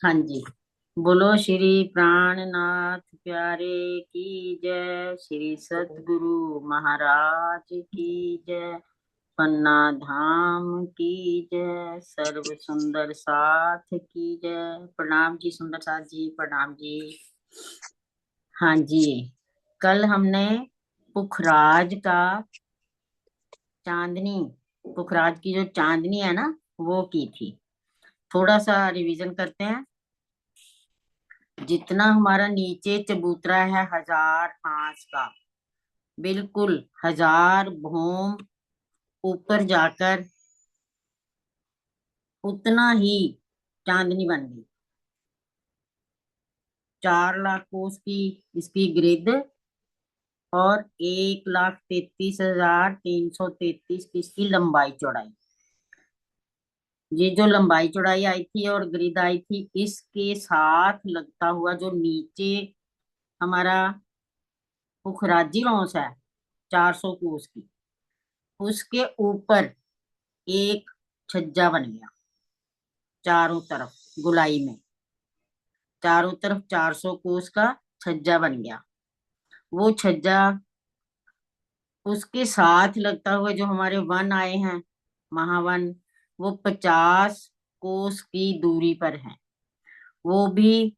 हाँ जी। बोलो श्री प्राणनाथ प्यारे की जय, श्री सतगुरु महाराज की जय, पन्ना धाम की जय, सर्व सुंदर साथ की जय। प्रणाम जी सुंदर साथ जी, प्रणाम जी। हाँ जी। कल हमने पुखराज का चांदनी, पुखराज की जो चांदनी है ना, वो की थी। थोड़ा सा रिवीजन करते हैं। जितना हमारा नीचे चबूतरा है 1000 हांस का, बिल्कुल 1000 भौम ऊपर जाकर उतना ही चांदनी बन गई। 4 लाख कोस की इसकी ग्रिड, और 1,33,333 की इसकी लंबाई चौड़ाई। ये जो लंबाई चौड़ाई आई थी और ग्रिड आई थी, इसके साथ लगता हुआ जो नीचे हमारा पुखराजी लॉन्स है 400 कोस की, उसके ऊपर एक छज्जा बन गया। चारों तरफ गुलाई में, चारों तरफ 400 कोस का छज्जा बन गया। वो छज्जा, उसके साथ लगता हुआ जो हमारे वन आए हैं, महावन, वो 50 कोस की दूरी पर है। वो भी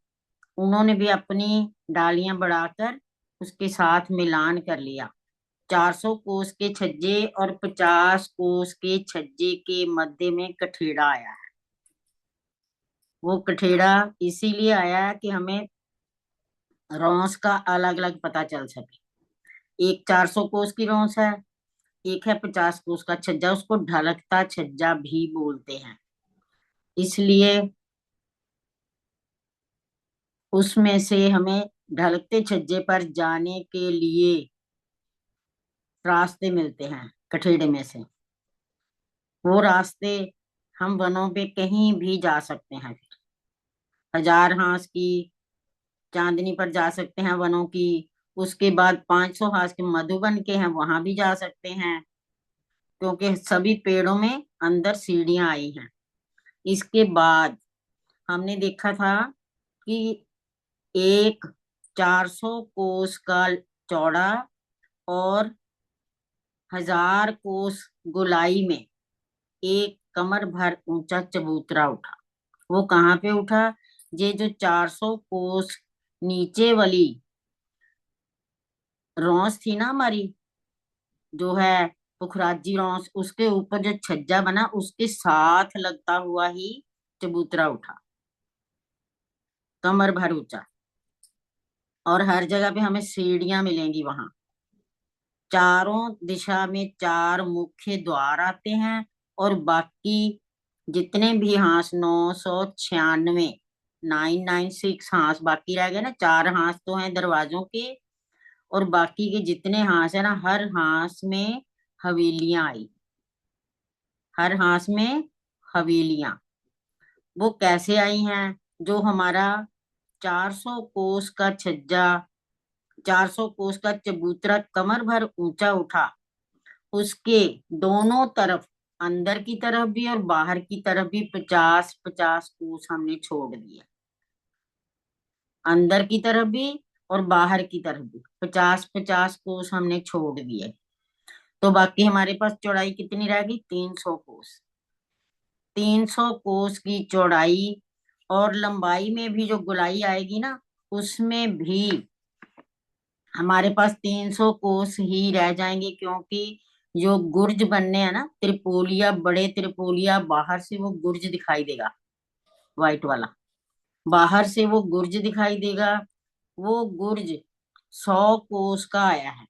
उन्होंने भी अपनी डालियां बढ़ाकर उसके साथ मिलान कर लिया। 400 कोस के छज्जे और 50 कोस के छज्जे के मध्य में कठेड़ा आया है। वो कठेड़ा इसीलिए आया है कि हमें रॉस का अलग अलग पता चल सके। एक 400 कोस की रॉस है, एक है 50 कोस का छज्जा, उसको ढलकता छज्जा भी बोलते हैं। इसलिए उसमें से हमें ढलकते छज्जे पर जाने के लिए रास्ते मिलते हैं कठेड़े में से। वो रास्ते हम वनों पे कहीं भी जा सकते हैं। 1000 हांस की चांदनी पर जा सकते हैं वनों की। उसके बाद 500 हांस के मधुबन के हैं, वहां भी जा सकते हैं, क्योंकि सभी पेड़ों में अंदर सीढ़ियां आई हैं। इसके बाद हमने देखा था कि एक 400 कोस का चौड़ा और 1000 कोस गोलाई में एक कमर भर ऊंचा चबूतरा उठा। वो कहाँ पे उठा? ये जो 400 कोस नीचे वाली रॉस थी ना हमारी, जो है पुखराजी रॉस, उसके ऊपर जो छज्जा बना उसके साथ लगता हुआ ही चबूतरा उठा, कमर भर ऊंचा। और हर जगह पे हमें सीढ़ियां मिलेंगी वहां। चारों दिशा में 4 मुख्य द्वार आते हैं, और बाकी जितने भी हांस, 996, 996 हांस बाकी रह गए ना। 4 हांस तो हैं दरवाजों के, और बाकी के जितने हांस है ना, हर हांस में हवेलियां आई। हर हांस में हवेलियां। वो कैसे आई हैं? जो हमारा 400 कोस का छज्जा, 400 कोस का चबूतरा कमर भर ऊंचा उठा, उसके दोनों तरफ, अंदर की तरफ भी और बाहर की तरफ भी 50-50 कोस हमने छोड़ दिए। अंदर की तरफ भी और बाहर की तरफ भी 50-50 कोस हमने छोड़ दिए। तो बाकी हमारे पास चौड़ाई कितनी रह गई? 300 कोस। 300 कोस की चौड़ाई, और लंबाई में भी जो गोलाई आएगी ना, उसमें भी हमारे पास 300 कोस ही रह जाएंगे, क्योंकि जो गुर्ज बनने हैं ना, त्रिपोलिया, बड़े त्रिपोलिया, बाहर से वो गुर्ज दिखाई देगा, व्हाइट वाला, बाहर से वो गुर्ज दिखाई देगा। वो गुर्ज 100 कोस का आया है।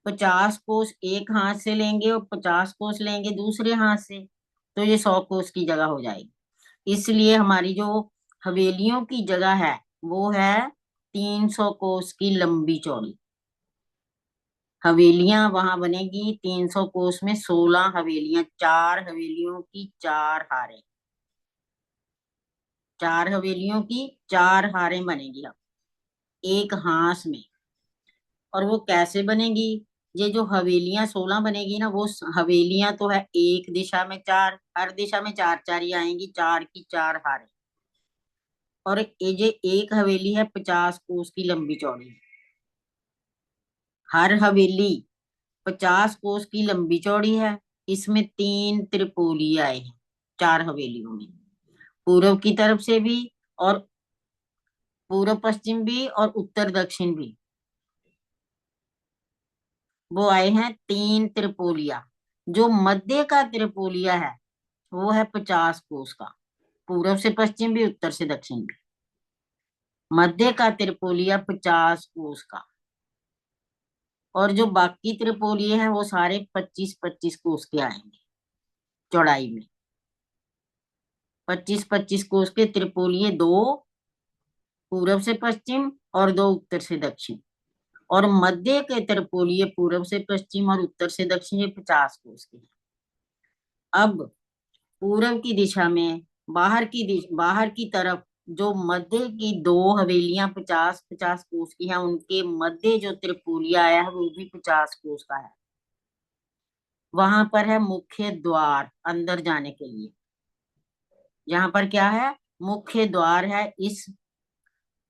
50 कोस एक हाथ से लेंगे और 50 कोस लेंगे दूसरे हाथ से, तो ये 100 कोस की जगह हो जाएगी। इसलिए हमारी जो हवेलियों की जगह है, वो है 300 कोस की लंबी चौड़ी। हवेलियां वहां बनेगी 300 कोस में। 16 हवेलियां, 4 हवेलियों की 4 हारें, 4 हवेलियों की 4 हारें बनेगी अब एक हांस में। और वो कैसे बनेगी? ये जो हवेलियां 16 बनेगी ना, वो हवेलियां तो है एक दिशा में 4, हर दिशा में 4 4 ही आएंगी, 4 की 4 हारें। और ये एक हवेली है 50 कोस की लंबी चौड़ी। हर हवेली 50 कोस की लंबी चौड़ी है। इसमें 3 त्रिपोली आए हैं 4 हवेलियों में, पूर्व की तरफ से भी, और पूर्व पश्चिम भी, और उत्तर दक्षिण भी। वो आए हैं 3 त्रिपोलिया। जो मध्य का त्रिपोलिया है वो है 50 कोस का, पूर्व से पश्चिम भी, उत्तर से दक्षिण भी। मध्य का त्रिपोलिया 50 कोस का। और जो बाकी त्रिपोलिये हैं वो सारे 25-25 कोस के आएंगे चौड़ाई में। 25-25 कोस के त्रिपोलिये, 2 पूर्व से पश्चिम और 2 उत्तर से दक्षिण। और मध्य के त्रिपोलिये पूर्व से पश्चिम और उत्तर से दक्षिण, ये 50 कोस के हैं। अब पूर्व की दिशा में बाहर की तरफ जो मध्य की 2 हवेलियां 50-50 कोस की हैं, उनके मध्य जो त्रिपोलिया आया है वो भी 50 कोस का है। वहां पर है मुख्य द्वार अंदर जाने के लिए। यहाँ पर क्या है, मुख्य द्वार है इस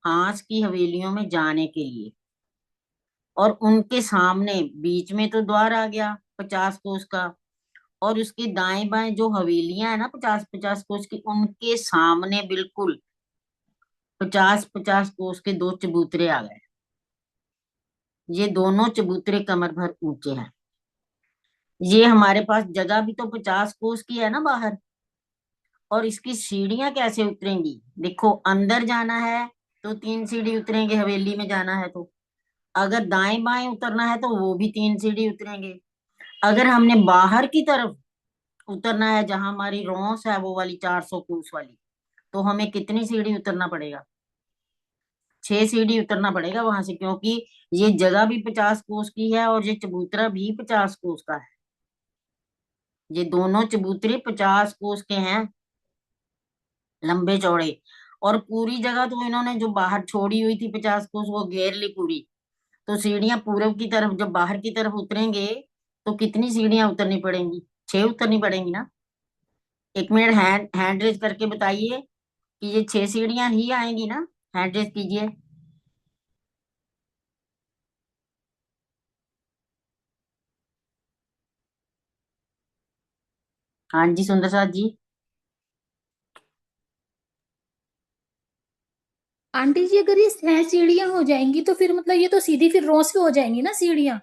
हांस की हवेलियों में जाने के लिए। और उनके सामने बीच में तो द्वार आ गया 50 कोस का, और उसके दाएं बाएं जो हवेलियां है ना 50-50 कोस की, उनके सामने बिल्कुल 50-50 कोस के 2 चबूतरे आ गए। ये दोनों चबूतरे कमर भर ऊंचे हैं। ये हमारे पास जगह भी तो 50 कोस की है ना बाहर। और इसकी सीढ़ियां कैसे उतरेंगी, देखो अंदर जाना है तो 3 सीढ़ी उतरेंगे, हवेली में जाना है तो। अगर दाएं बाएं उतरना है तो वो भी 3 सीढ़ी उतरेंगे। अगर हमने बाहर की तरफ उतरना है जहां हमारी रौस है वो वाली 400 कोस वाली, तो हमें कितनी सीढ़ी उतरना पड़ेगा, 6 सीढ़ी उतरना पड़ेगा वहां से, क्योंकि ये जगह भी 50 कोस की है और ये चबूतरा भी 50 कोस का है। ये दोनों चबूतरे 50 कोस के हैं, लंबे चौड़े। और पूरी जगह तो इन्होंने जो बाहर छोड़ी हुई थी 50 कोस वो घेर ली पूरी। तो सीढ़ियां पूर्व की तरफ जब बाहर की तरफ उतरेंगे तो कितनी सीढ़ियां उतरनी पड़ेंगी, 6 उतरनी पड़ेंगी ना। एक मिनट हैंड हैंड रेज करके बताइए कि ये 6 सीढ़ियां ही आएंगी ना, हैंड रेज कीजिए। हाँ जी सुंदर साथ जी। आंटी जी, अगर ये 6 सीढ़ियां हो जाएंगी तो फिर मतलब ये तो सीधी फिर रोज पे हो जाएंगी ना सीढ़ियां।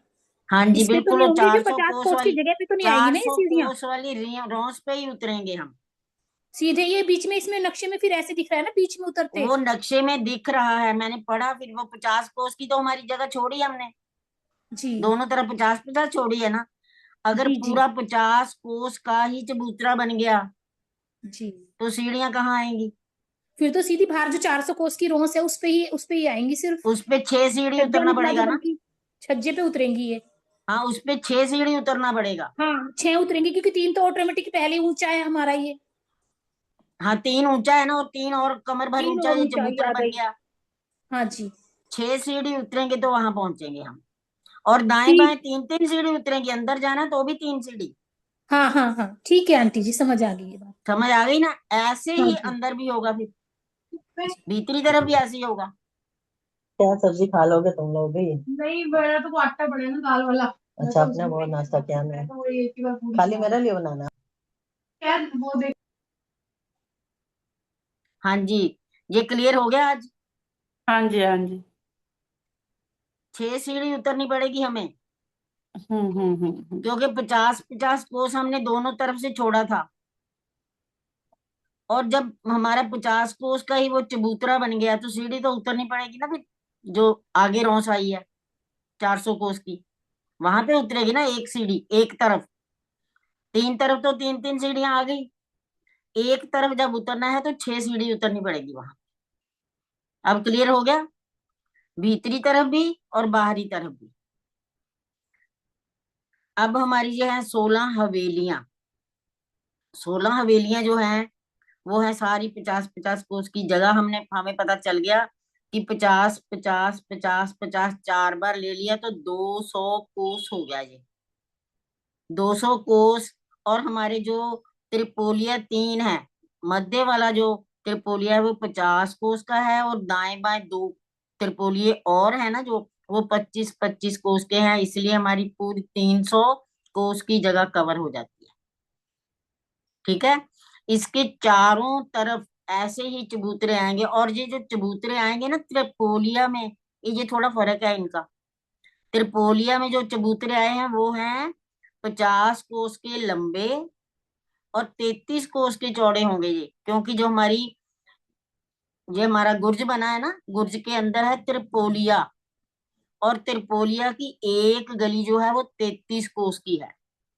हाँ जी इस पे तो बिल्कुल, नहीं वो होंगी, जो 400 50 कोस कोस की वाली, जगह पे तो नहीं आएगी ना ये 400 सीढ़ियां। कोस वाली रौस पे ही उतरेंगे हम। सीधे ये बीच में इसमें नक्शे में फिर ऐसे दिख रहा है ना बीच में उतरते। वो नक्शे में दिख रहा है, मैंने पढ़ा, फिर वो 50 कोस की तो हमारी जगह छोड़ी हमने, जी दोनों तरफ 50-50 छोड़ी है ना। अगर जी जी पूरा 50 कोस का ही चबूतरा बन गया जी। तो सीढ़ियां कहाँ आएंगी। फिर तो सीधी बाहर जो 400 कोस की रोस है उस पे ही आएंगी सिर्फ। उस पे 6 सीढ़ी छज्जा उतरना निकला जो पड़ेगा बन ना। की छज्जे पे उतरेंगी ये। हाँ, उस पे 6 सीढ़ी उतरना पड़ेगा। हाँ 6 उतरेंगी, क्योंकि 3 तो ऑटोमेटिक पहले ही ऊंचा है हमारा ये। हाँ 3 ऊंचा है ना, और 3 और कमर भर 3 ऊंचा और ये ऊंचाई चबूतरा आ बन गई। गया। हाँ जी। 6 सीढ़ी उतरेंगे तो वहां पहुंचेंगे हम। और दाएं ठीक। बाएं 3-3 सीढ़ी उतरेंगी, अंदर जाना तो भी 3 सीढ़ी। हाँ हाँ हाँ ठीक है आंटी जी, समझ आ गई ये बात। समझ आ गई ना। ऐसे हाँ ही जी। अंदर भी होगा, फिर भीतरी तरफ भी ऐसे ही होगा। क्या सब्जी खा लोगे तुम लोग भी? नहीं, मेरा तो आटा पड़े ना दाल वाला। अच्छा, आपने वो नाश्ता किया? मैं तो वही एक ही बार पूरी खाली मेरे लिए बनाना। क्या वो देख। हाँ जी, ये क्लियर हो गया आज। हाँ जी, हाँ जी। 6 सीढ़ी उतरनी पड़ेगी हमें, हम्म। क्योंकि 50-50 कोस हमने दोनों तरफ से छोड़ा था। और जब हमारा 50 कोस का ही वो चबूतरा बन गया तो सीढ़ी तो उतरनी पड़ेगी ना फिर, जो आगे रौस आई है 400 कोस की, वहां पे उतरेगी ना एक सीढ़ी एक तरफ। 3 तरफ तो 3-3 सीढ़ियां आ गई, एक तरफ जब उतरना है तो 6 सीढ़ी उतरनी पड़ेगी वहां। अब क्लियर हो गया, भीतरी तरफ भी और बाहरी तरफ भी। अब हमारी जो है 16 हवेलियां, 16 हवेलियां जो हैं वो है सारी 50-50 कोस की। जगह हमें पता चल गया कि 50-50-50-50 4 बार ले लिया तो 200 कोस हो गया ये, 200 कोस। और हमारे जो त्रिपोलिया 3 है, मध्य वाला जो त्रिपोलिया है वो 50 कोस का है, और दाएं बाएं 2 त्रिपोलिये और है ना जो, वो 25-25 कोस के हैं, इसलिए हमारी पूरी 300 कोस की जगह कवर हो जाती है। ठीक है, इसके चारों तरफ ऐसे ही चबूतरे आएंगे, और ये जो चबूतरे आएंगे ना त्रिपोलिया में, ये थोड़ा फर्क है इनका। त्रिपोलिया में जो चबूतरे आए हैं वो हैं 50 कोस के लंबे और 33 कोस के चौड़े होंगे ये, क्योंकि जो हमारी, ये हमारा गुर्ज बना है ना, गुर्ज के अंदर है त्रिपोलिया, और त्रिपोलिया की एक गली जो है वो 33 कोस की है,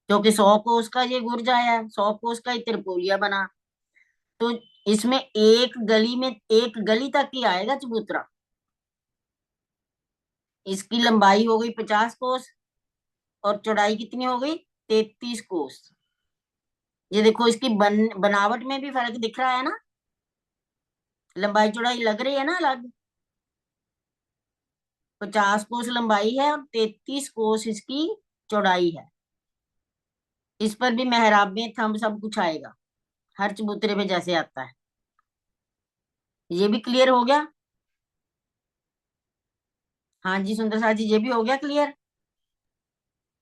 क्योंकि 100 कोस का ये गुर्ज आया है, 100 कोस का ही त्रिपोलिया बना। तो इसमें एक गली में, एक गली तक ही आएगा चबूतरा। इसकी लंबाई हो गई 50 कोस, और चौड़ाई कितनी हो गई 33 कोस। ये देखो इसकी बनावट में भी फर्क दिख रहा है ना, लंबाई चौड़ाई लग रही है ना अलग। 50 कोस लंबाई है और 33 कोस इसकी चौड़ाई है। इस पर भी मेहराब में थंब सब कुछ आएगा, हर चबूतरे पे जैसे आता है। ये भी क्लियर हो गया? हाँ जी सुंदर साथ जी, ये भी हो गया क्लियर?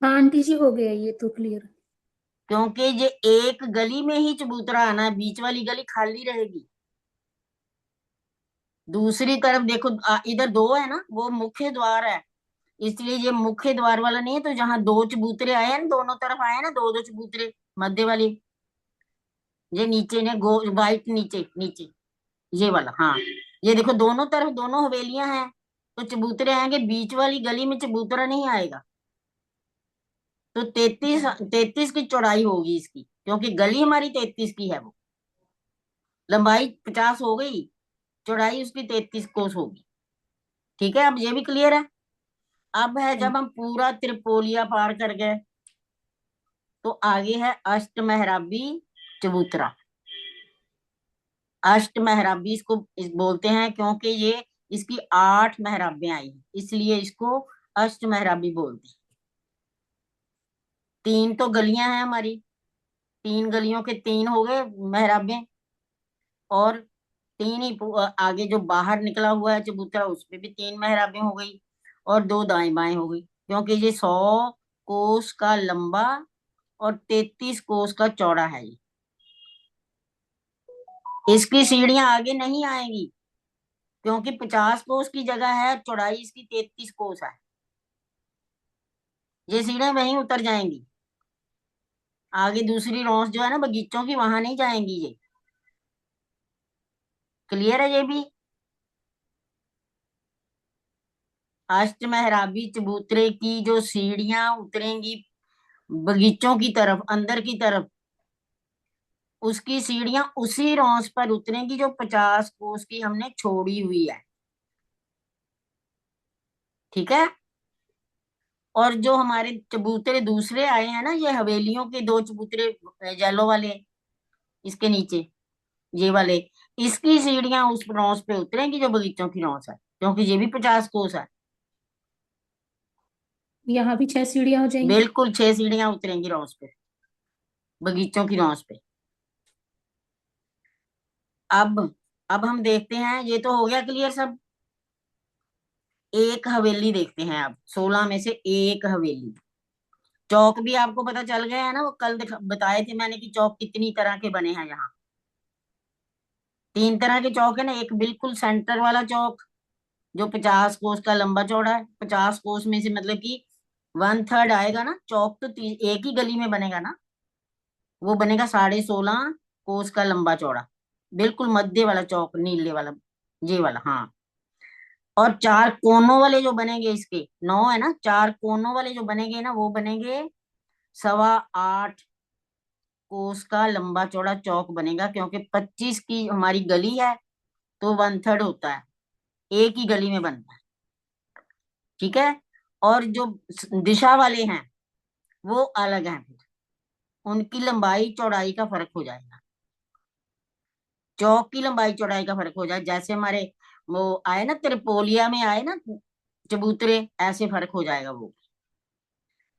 हाँ आंटी जी, हो गया ये तो क्लियर। क्योंकि ये एक गली में ही चबूतरा आना है, बीच वाली गली खाली रहेगी। दूसरी तरफ देखो, इधर 2 है ना, वो मुख्य द्वार है, इसलिए ये मुख्य द्वार वाला नहीं है। तो जहां 2 चबूतरे आए हैं ना, दोनों तरफ आए हैं ना 2-2 चबूतरे, मध्य वाली, ये नीचे ने गो वाइट, नीचे नीचे ये वाला, हाँ। ये देखो दोनों तरफ दोनों हवेलियां हैं, तो चबूतरे आएंगे, बीच वाली गली में चबूतरा नहीं आएगा। तो 33 की चौड़ाई होगी इसकी, क्योंकि गली हमारी 33 की है, वो लंबाई 50 हो गई, चौड़ाई उसकी 33 कोस होगी। ठीक है, अब ये भी क्लियर है। अब है जब हम पूरा त्रिपोलिया पार कर गए, तो आगे है अष्टमेहराबी चबूतरा। अष्टमेहराबी इसको बोलते हैं, क्योंकि ये इसकी 8 मेहराबें आई हैं, इसलिए इसको अष्टमेहराबी बोलते हैं। 3 तो गलियां हैं हमारी, 3 गलियों के 3 हो गए मेहराबें, और 3 ही आगे जो बाहर निकला हुआ है चबूतरा, उसपे भी 3 मेहराबें हो गई, और 2 दाएं बाएं हो गई, क्योंकि ये 100 कोस का लंबा और 33 कोस का चौड़ा है ये। इसकी सीढ़ियां आगे नहीं आएंगी, क्योंकि 50 कोस की जगह है, चौड़ाई इसकी 33 कोस है, ये सीढ़ियां वहीं उतर जाएंगी। आगे दूसरी रॉस जो है ना बगीचों की, वहां नहीं जाएंगी ये। क्लियर है ये भी? अष्टमेहराबी चबूतरे की जो सीढ़ियां उतरेंगी बगीचों की तरफ, अंदर की तरफ, उसकी सीढ़ियां उसी रॉस पर उतरेंगी जो 50 कोस की हमने छोड़ी हुई है। ठीक है, और जो हमारे चबूतरे दूसरे आए हैं ना, ये हवेलियों के 2 चबूतरे, येलो वाले, इसके नीचे ये वाले, इसकी सीढ़ियां उस रॉस पे उतरेंगी जो बगीचों की रॉस है, क्योंकि ये भी 50 कोस है। यहाँ भी 6 सीढ़ियां हो जाएंगी। बिल्कुल 6 सीढ़ियां उतरेंगी रॉस पे, बगीचों की रॉस पे। अब अब हम देखते हैं, ये तो हो गया क्लियर सब। एक हवेली देखते हैं अब, 16 में से एक हवेली। चौक भी आपको पता चल गया है ना, वो कल बताए थे मैंने कि चौक कितनी तरह के बने हैं यहाँ। 3 तरह के चौक है ना, एक बिल्कुल सेंटर वाला चौक जो 50 कोस का लंबा चौड़ा है, 50 कोस में से मतलब कि 1/3 आएगा ना चौक, तो एक ही गली में बनेगा ना, वो बनेगा 16.5 कोस का लंबा चौड़ा, बिल्कुल मध्य वाला चौक, नीले वाला, ये वाला, हाँ। और 4 कोनों वाले जो बनेंगे, इसके 9 है ना, 4 कोनों वाले जो बनेंगे ना, वो बनेंगे 8.25 कोस का लंबा चौड़ा चौक बनेगा, क्योंकि 25 की हमारी गली है, तो 1/3 होता है, एक ही गली में बनता है। ठीक है, और जो दिशा वाले हैं वो अलग हैं, फिर उनकी लंबाई चौड़ाई का फर्क हो जाएगा, चौक की लंबाई चौड़ाई का फर्क हो जाए, जैसे हमारे वो आए ना त्रिपोलिया में आए ना चबूतरे, ऐसे फर्क हो जाएगा वो।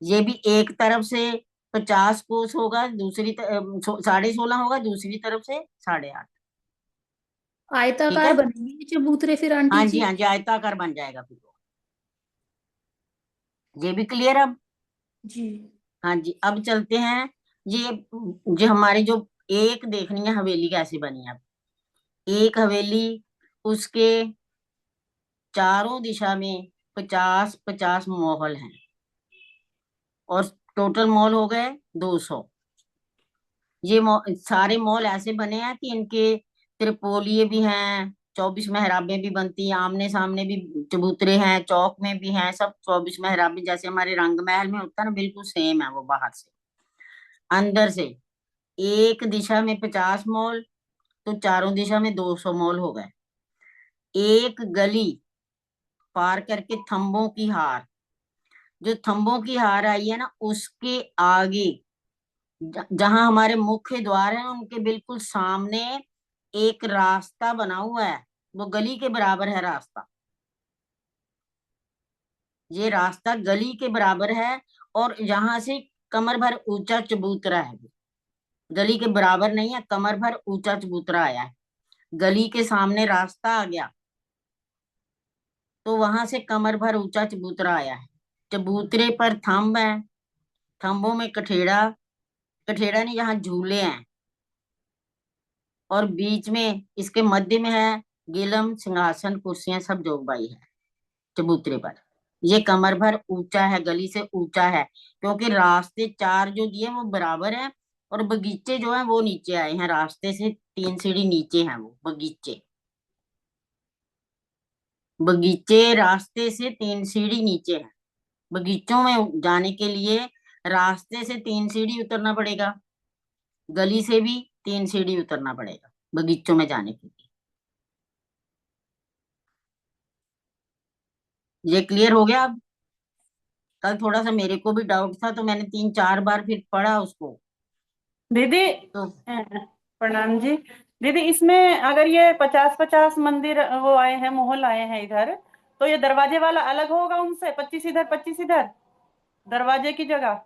ये भी एक तरफ से 50 कोस होगा, दूसरी 16.5 होगा, दूसरी तरफ से 8.5। ठीक आयताकार है। बनेंगे ये चबूतरे फिर आंटी हाँ जी, जी? हाँ जी, आयताकार बन जाएगा फिर वो। ये भी क्लियर अब? जी। हाँ जी, अब चलते हैं। ये जो हमारी जो एक देखनी है हवेली कैसे बनी है। अब एक हवेली, उसके चारों दिशा में 50-50 महल हैं, और टोटल मॉल हो गए 200। ये सारे मॉल ऐसे बने हैं कि इनके त्रिपोलिये भी हैं, 24 मेहराबें भी बनती हैं, आमने सामने भी चबूतरे हैं, चौक में भी हैं, सब 24 मेहराबें जैसे हमारे रंग महल में होता है ना, बिल्कुल सेम है वो। बाहर से अंदर से एक दिशा में 50 मॉल, तो चारों दिशा में 200 मॉल हो गए। एक गली पार करके थंबों की हार, जो थंबों की हार आई है ना, उसके आगे जहां हमारे मुख्य द्वार हैं उनके बिल्कुल सामने एक रास्ता बना हुआ है, वो गली के बराबर है रास्ता। ये रास्ता गली के बराबर है, और यहाँ से कमर भर ऊंचा चबूतरा है। गली के बराबर नहीं है, कमर भर ऊंचा चबूतरा आया है। गली के सामने रास्ता आ गया, तो वहां से कमर भर ऊंचा चबूतरा आया है। चबूतरे पर थंब है, थंबों में कठेड़ा, कठेड़ा नहीं, यहाँ झूले हैं, और बीच में इसके मध्य में है गिलम, सिंहासन, कुर्सियां, सब जोगबाई है चबूतरे पर। ये कमर भर ऊंचा है, गली से ऊंचा है, क्योंकि रास्ते चार जो दिए वो बराबर है, और बगीचे जो है वो नीचे आए हैं, रास्ते से 3 सीढ़ी नीचे हैं वो बगीचे। बगीचे रास्ते से 3 सीढ़ी नीचे हैं। बगीचों में जाने के लिए रास्ते से 3 सीढ़ी उतरना पड़ेगा, गली से भी 3 सीढ़ी उतरना पड़ेगा बगीचों में जाने के लिए। ये क्लियर हो गया अब? कल थोड़ा सा मेरे को भी डाउट था, तो मैंने 3-4 बार फिर पढ़ा उसको। दीदी तो प्रणाम जी। दीदी इसमें अगर ये 50-50 मंदिर वो आए हैं, मोहल आए हैं इधर, तो ये दरवाजे वाला अलग होगा उनसे, 25 इधर 25 इधर, दरवाजे की जगह?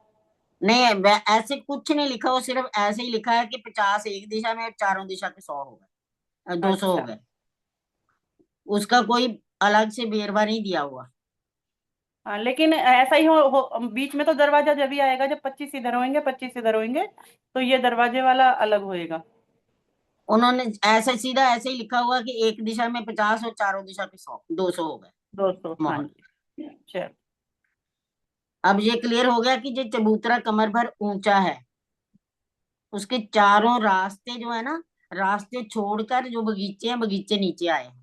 नहीं है, ऐसे कुछ नहीं लिखा, वो सिर्फ ऐसे ही लिखा है कि 50 एक दिशा में और चारों दिशा के 100 हो गए, 200 हो अच्छा। गए। उसका कोई अलग से बेरवा नहीं दिया हुआ। हाँ, लेकिन ऐसा ही बीच में तो दरवाजा जब भी आएगा, जब 25 इधर होंगे 25 इधर होंगे, तो ये दरवाजे वाला अलग होएगा। उन्होंने ऐसे सीधा ऐसे ही लिखा हुआ कि एक दिशा में 50 और चारों दिशा के 100, 200 हो गए 200, हाँ मोहर। जी। चल। अब ये क्लियर हो गया कि जो चबूतरा कमर भर ऊंचा है, उसके चारों रास्ते जो है ना, रास्ते छोड़कर जो बगीचे हैं, बगीचे नीचे आए हैं।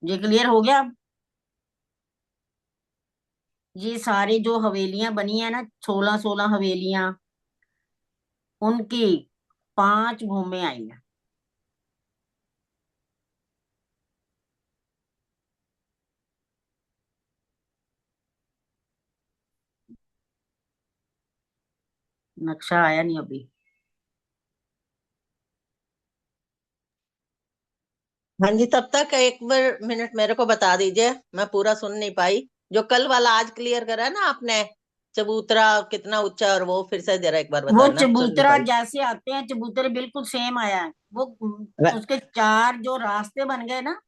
ये क्लियर हो गया अब? ये सारे जो हवेलियां बनी है ना, 16-16 हवेलियां, उनकी 5 भूमें आई हैं। नक्शा आया नहीं अभी। हाँ जी, तब तक एक बार मिनट मेरे को बता दीजिए, मैं पूरा सुन नहीं पाई। जो कल वाला आज क्लियर करा है ना आपने, चबूतरा कितना ऊंचा, और वो फिर से जरा एक बार वो बताना, सुन नहीं चबूतरा पाई। जैसे आते हैं चबूतरे बिल्कुल सेम आया है वो। वे- उसके 4 जो रास्ते बन गए ना,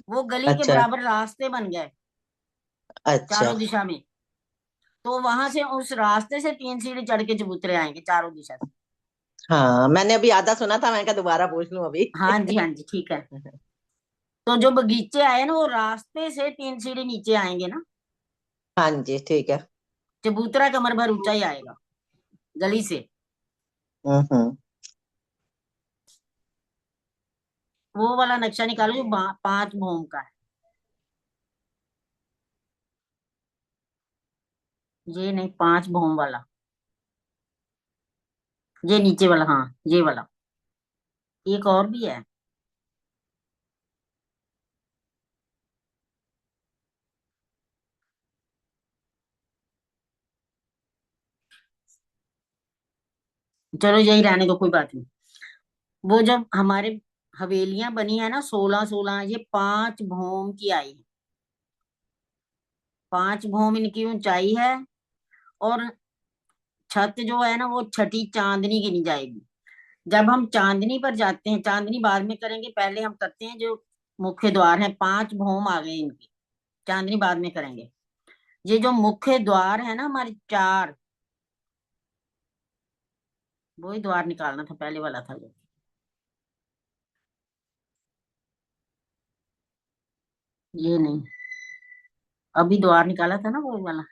वो गली के अच्छा। बराबर रास्ते बन गए अच्छा। चारों दिशा में। तो वहां से उस रास्ते से 3 सीढ़ी चढ़ के चबूतरे आएंगे चारों दिशा से। हाँ, मैंने अभी आधा सुना था, मैं क्या दोबारा पूछ लूं अभी। हाँ जी, हाँ जी, ठीक है। तो जो बगीचे आए ना, वो रास्ते से 3 सीढ़ी नीचे आएंगे ना। हाँ जी, ठीक है। चबूतरा कमर भर ऊंचा ही आएगा गली से। हम्म। वो वाला नक्शा निकालो जो 5 भूम का है। ये नहीं, 5 भूम वाला, ये नीचे वाला, हाँ ये वाला। एक और भी है। चलो यही रहने दो, कोई बात नहीं। वो जब हमारे हवेलियां बनी है ना 16-16, ये 5 भूम की आई है। 5 भूम इनकी ऊंचाई है, और छत जो है ना वो छठी चांदनी गिनी जाएगी। जब हम चांदनी पर जाते हैं, चांदनी बाद में करेंगे, पहले हम करते हैं जो मुख्य द्वार है, 5 भौम आ गए इनके, चांदनी बाद में करेंगे। ये जो मुख्य द्वार है ना हमारे 4, वही द्वार निकालना था, पहले वाला था जो। ये नहीं, अभी द्वार निकाला था ना वो वाला,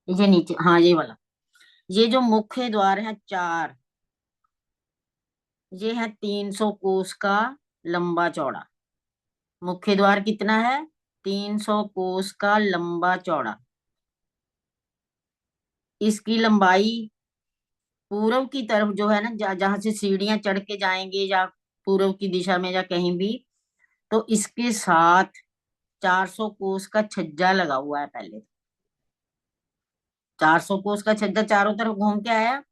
ये नीचे, हाँ ये वाला। ये जो मुख्य द्वार है 4, ये है 300 कोस का लंबा चौड़ा। मुख्य द्वार कितना है? 300 कोस का लंबा चौड़ा। इसकी लंबाई पूर्व की तरफ जो है ना, जहां से सीढ़ियां चढ़ के जाएंगे, या पूर्व की दिशा में या कहीं भी, तो इसके साथ 400 कोस का छज्जा लगा हुआ है। पहले 400 कोस का छज्जा चारों तरफ घूम के आया,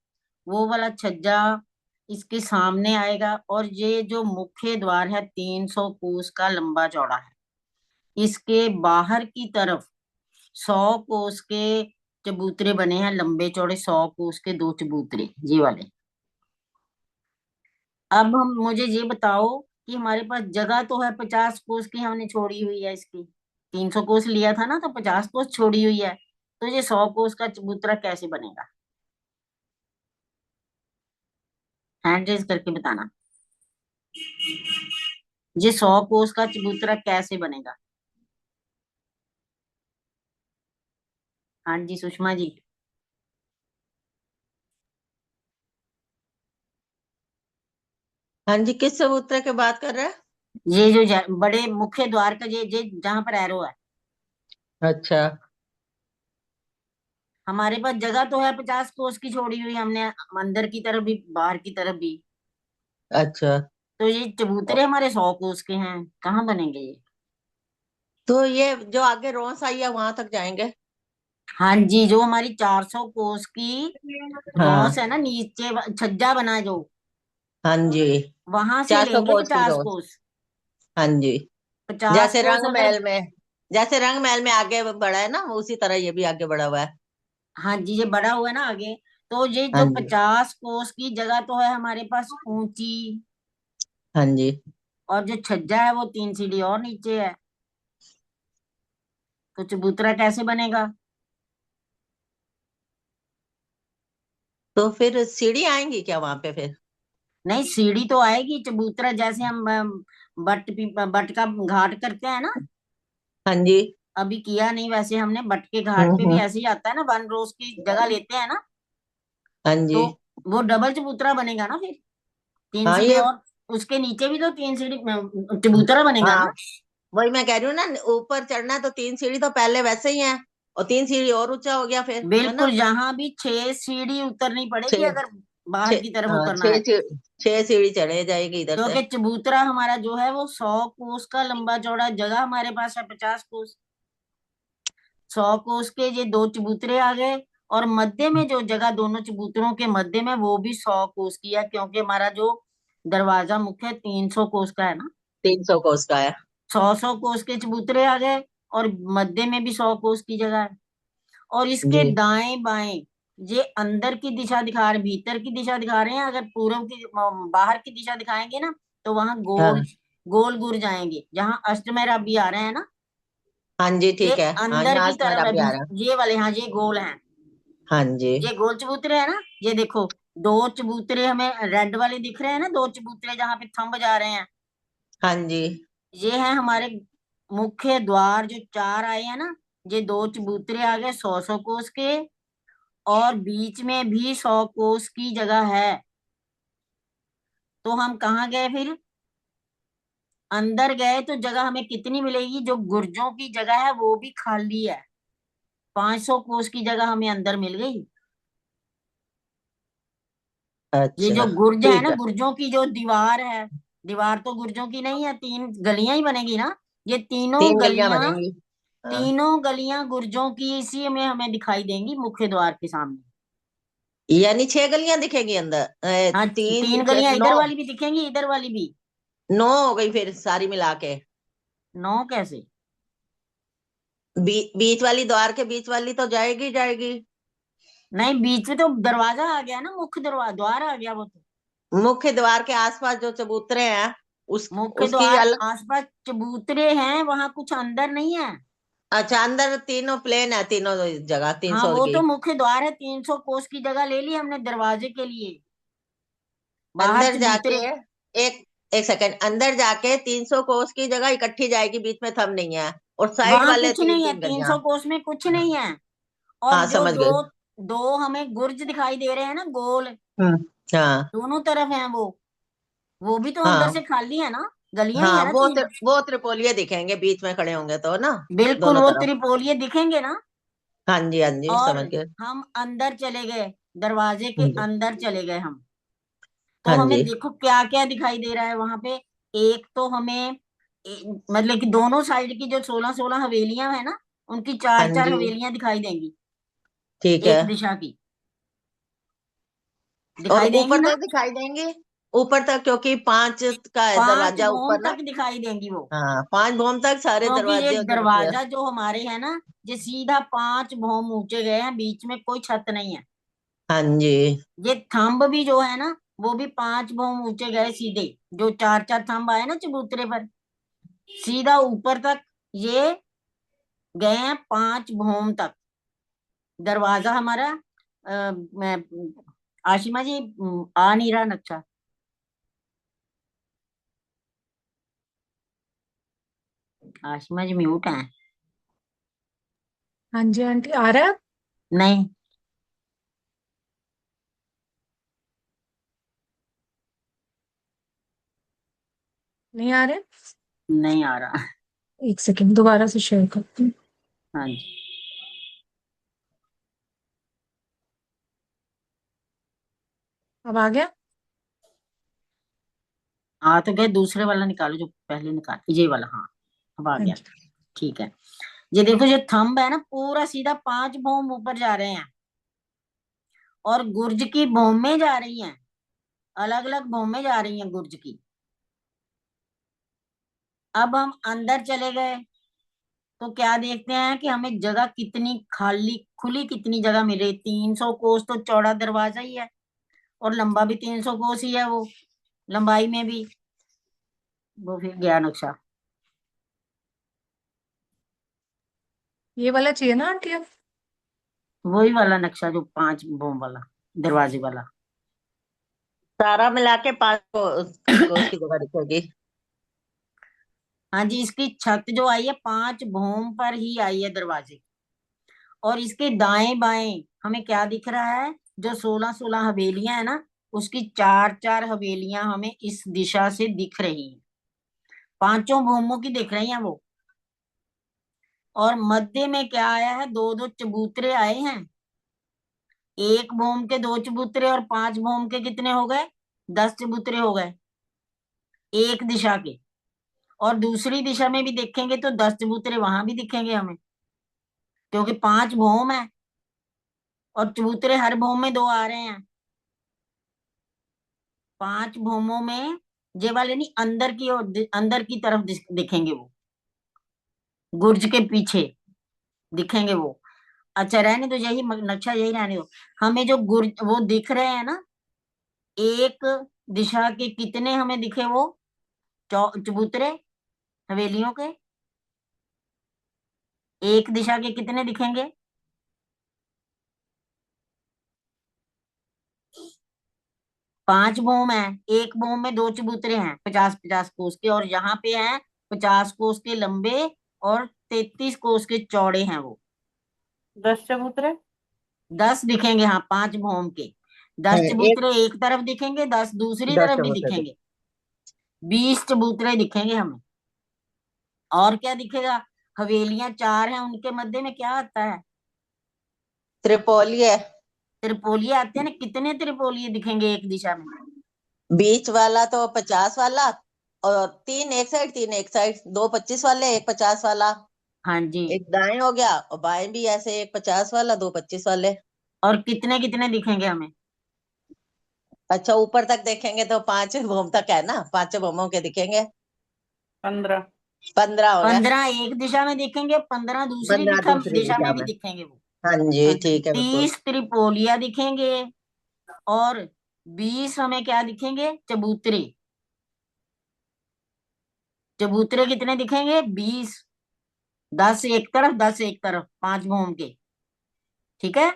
वो वाला छज्जा इसके सामने आएगा। और ये जो मुख्य द्वार है 300 कोस का लंबा चौड़ा है, इसके बाहर की तरफ 100 कोस के चबूतरे बने हैं, लंबे चौड़े 100 कोस के 2 चबूतरे, ये वाले। अब हम, मुझे ये बताओ कि हमारे पास जगह तो है 50 कोस की, हमने छोड़ी हुई है इसकी, 300 कोस लिया था ना, तो 50 कोस छोड़ी हुई है। तो ये 100 कोस का चबूतरा कैसे बनेगा? हैंड रेज करके बताना, ये 100 कोस का चबूतरा कैसे बनेगा? हाँ जी सुषमा जी। हाँ जी, किस चबूतरे की बात कर रहे हैं? ये जो बड़े मुख्य द्वार का, ये जहां पर एरो है, अच्छा। हमारे पास जगह तो है 50 कोस की छोड़ी हुई हमने, अंदर की तरफ भी बाहर की तरफ भी। अच्छा, तो ये चबूतरे हमारे 100 कोस के हैं, कहाँ बनेंगे ये? तो ये जो आगे रोस आई है वहां तक जाएंगे? हाँ जी, जो हमारी 400 कोस की रॉस हाँ। है ना, नीचे छज्जा बना है जो, हाँ जी। वहां से 400 लेंगे कोस की 50 रोज। कोस। हाँ जी। 50 जैसे कोस रंग अगर, महल में, जैसे रंग महल में आगे बढ़ा है ना, उसी तरह ये भी आगे बढ़ा हुआ है। हाँ जी ये बड़ा हुआ है ना आगे। तो ये हाँ जो जी। 50 कोस की जगह तो है हमारे पास ऊंची, हाँ जी। और जो छज्जा है वो 3 सीढ़ी और नीचे है। तो चबूतरा कैसे बनेगा? तो फिर सीढ़ी आएंगी क्या वहां पे फिर? नहीं, सीढ़ी तो आएगी, चबूतरा जैसे हम बट का घाट करते हैं ना, हाँ जी। अभी किया नहीं वैसे हमने, बट के घाट पे भी हम्म। ऐसे ही आता है ना, 1 रोज की जगह लेते हैं ना, हाँ जी। तो वो डबल चबूतरा बनेगा ना फिर, 3 हाँ सीढ़ी ये। और उसके नीचे भी तो 3 सीढ़ी चबूतरा बनेगा हाँ, ना। वही मैं कह रही हूँ ना, ऊपर चढ़ना है तो 3 सीढ़ी तो पहले वैसे ही है, और 3 सीढ़ी और ऊंचा हो गया फिर, है बिल्कुल, ना? यहाँ भी 6 सीढ़ी उतरनी पड़ेगी छह। अगर बाहर छह। की तरफ हाँ, उतरना है। 6 सीढ़ी चढ़े जाएगी इधर से। क्योंकि चबूतरा हमारा जो है वो 100 कोस का लंबा चौड़ा, जगह हमारे पास है 50 कोस, 100 कोस के ये 2 चबूतरे आ गए। और मध्य में जो जगह दोनों चबूतरों के मध्य में, वो भी 100 कोस की है, क्योंकि हमारा जो दरवाजा मुख्य 300 कोस का है ना। 300 को उसका है। 100 कोस के चबूतरे आ गए, और मध्य में भी 100 कोस की जगह है। और इसके जी। दाएं बाएं ये अंदर की दिशा दिखा रहे, भीतर की दिशा दिखा रहे हैं। अगर पूर्व की, बाहर की दिशा दिखाएंगे ना, तो वहां गोल हाँ। गोल गुर जाएंगे, जहां अष्टमेरा भी आ रहे हैं ना, हाँ जी, ये ठीक है। हाँ, अंदर यहाँ की से मेरा तरफ है भी आ रहा है। ये वाले, हाँ ये गोल हैं, हाँ जी। ये गोल चबूतरे है ना। ये देखो, 2 चबूतरे हमें रेड वाले दिख रहे हैं ना, 2 चबूतरे जहां पे थंब जा रहे हैं, हाँ जी। ये है हमारे मुख्य द्वार जो 4 आए हैं ना। ये 2 चबूतरे आ गए 100 कोस के, और बीच में भी 100 कोस की जगह है। तो हम कहाँ गए फिर? अंदर गए तो जगह हमें कितनी मिलेगी? जो गुर्जों की जगह है वो भी खाली है, 500 कोस की जगह हमें अंदर मिल गई। ये जो अच्छा, गुर्ज है ना, ठीक है। गुर्जों की जो दीवार है, दीवार तो गुर्जों की नहीं है, 3 गलियां ही बनेगी ना। ये 3 गलियां बनेंगी। हाँ। तीनों गलियां गुर्जों की इसी में हमें दिखाई देंगी मुख्य द्वार के सामने। यानी 6 गलियां दिखेगी अंदर, हाँ, तीन 3 गलियां नौ। इधर वाली भी दिखेंगी, इधर वाली भी। 9 हो गई फिर सारी मिला के। 9 कैसे? बीच वाली, द्वार के बीच वाली तो जाएगी जाएगी। नहीं, बीच में तो दरवाजा आ गया ना, मुख्य दरवाजा, द्वार आ गया वो तो। मुख्य द्वार के आसपास जो चबूतरे हैं मुख्य उसकी द्वार अलग। आसपास चबूतरे हैं, वहां कुछ अंदर नहीं है। अच्छा, अंदर तीनों प्लेन है, तीनों जगह हाँ 300 वो की। तो मुख्य द्वार है, 300 कोस की जगह ले ली हमने दरवाजे के लिए। बाहर अंदर जाके चबूतरे। एक एक सेकंड, अंदर जाके 300 कोस की जगह इकट्ठी जाएगी, बीच में थंब नहीं है, और साइड वहां वाले कुछ तीन नहीं है, तीन तीन गलियां। सौ कोस में कुछ नहीं है। और हाँ, जो समझ दो गई। दो हमें गुर्ज दिखाई दे रहे हैं ना, गोल, हम्म। हाँ दोनों तरफ हैं वो भी तो अंदर हाँ से खाली है ना, गलियां ही हाँ, है ना वो तीन। वो त्रिपोलिये दिखेंगे बीच में खड़े होंगे तो ना, बिल्कुल दोनों वो तरफ। त्रिपोलिये दिखेंगे ना। हाँ जी, हाँ जी, और समझ गए। हम अंदर चले गए, दरवाजे के हाँ जी, अंदर चले गए हम। तो हाँ हमें जी, देखो क्या क्या दिखाई दे रहा है वहां पे। एक तो हमें मतलब कि दोनों साइड की जो 16-16 हवेलियां है ना, उनकी हाँ चार चार जी, हवेलियां दिखाई देंगी, ठीक है। एक दिशा की और दिखाई देंगी ऊपर ना। तक दिखाई देंगे? ऊपर तक, क्योंकि 5 का है 5 दरवाजा भौम ऊपर ना। तक दिखाई देंगी वो। हाँ, 5 भौम तक सारे क्योंकि दरवाजे एक और खिड़कियां। दरवाजा जो हमारे है ना, ये सीधा 5 भौम ऊंचे गए हैं, बीच में कोई छत नहीं है। हाँ जी, ये थंब भी जो है ना, वो भी 5 भौम ऊंचे गए सीधे। जो चार चार थंब आए ना चबूतरे पर, सीधा ऊपर तक ये गए हैं 5 भौम तक। दरवाजा हमारा मैं आशिमा जी आ नहीं रहा नक्शा। आशिमा जी म्यूट है। हाँ जी आंटी, आ रहा है? नहीं, नहीं आ रहा है? नहीं आ रहा। एक सेकंड, दोबारा से शेयर करती हूँ। हाँ जी। अब आ गया? आ तो गए, दूसरे वाला निकालो जो पहले निकाल, ये वाला, हाँ अब आ हाँ गया। जी। ठीक है। ये देखो, जो थंब है ना, पूरा सीधा 5 भौम ऊपर जा रहे हैं, और गुर्ज की भौमें जा रही हैं, अलग अलग भौमें जा रही हैं गुर्ज की। अब हम अंदर चले गए तो क्या देखते हैं कि हमें जगह कितनी खाली खुली, कितनी जगह मिल रही। 300 कोस तो चौड़ा दरवाजा ही है, और लंबा भी 300 कोस ही है वो, लंबाई में भी। वो फिर गया नक्शा। ये वाला चाहिए ना आंटी अब? वही वाला नक्शा जो 5 भौम वाला, दरवाजे वाला। सारा मिला के 5 को उसकी जगह दिखेगी। हाँ जी, इसकी छत जो आई है 5 भौम पर ही आई है दरवाजे। और इसके दाएं बाएं हमें क्या दिख रहा है, जो 16-16 हवेलियां है ना, उसकी 4-4 हवेलियां हमें इस दिशा से दिख रही हैं, पांचों भौमों की दिख रही हैं वो। और मध्य में क्या आया है, दो दो चबूतरे आए हैं। एक भौम के 2 चबूतरे, और 5 भौम के कितने हो गए, 10 चबूतरे हो गए एक दिशा के। और दूसरी दिशा में भी देखेंगे तो 10 चबूतरे वहां भी दिखेंगे हमें, क्योंकि 5 भौम है, और चबूतरे हर भौम में 2 आ रहे हैं। 5 भौमों में ये वाले नहीं, अंदर की ओर, अंदर की तरफ दिखेंगे वो, गुर्ज के पीछे दिखेंगे वो। अच्छा रहने दो, यही नक्शा यही रहने दो। हमें जो गुर्ज वो दिख रहे हैं ना, एक दिशा के कितने हमें दिखे वो, चबूतरे हवेलियों के, एक दिशा के कितने दिखेंगे, 5 भौम है। एक भौम में 2 चबूतरे हैं 50-50 कोस के, और यहाँ पे हैं 50 कोस के लंबे, और 33 कोस के चौड़े हैं वो। 10 चबूतरे। 10 दिखेंगे, हाँ 5 भौम के 10 एक चबूतरे एक तरफ दिखेंगे, 10 दूसरी 10 तरफ भी चबूतरे दिखेंगे। 20 चबूतरे दिखेंगे हमें। और क्या दिखेगा, हवेलियां 4 हैं, उनके मध्य में क्या आता है, त्रिपोली है। त्रिपोलिये आते हैं ना। कितने त्रिपोलिये दिखेंगे एक दिशा में, बीच वाला तो 50 वाला, और 3 एक साइड 3 एक साइड, 2 25 वाले, एक 50 वाला। हाँ जी। एक दाएं हो गया, और बाएं भी ऐसे, एक 50 वाला, 2 25 वाले। और कितने कितने दिखेंगे हमें, अच्छा, ऊपर तक देखेंगे तो 5 भौम तक है ना, 5 भौमों के दिखेंगे। 15। 15 हो गया। 15 एक दिशा में दिखेंगे, 15 दूसरी 15 दूसरी दिशा दिशा में भी में। दिखेंगे वो। हाँ जी, ठीक है, बिल्कुल। 30 त्रिपोलिया दिखेंगे, और 20 हमें क्या दिखेंगे? चबूतरे। चबूतरे कितने दिखेंगे? 20। 10 एक तरफ, 10 एक तरफ, 5 भौम के। ठीक है।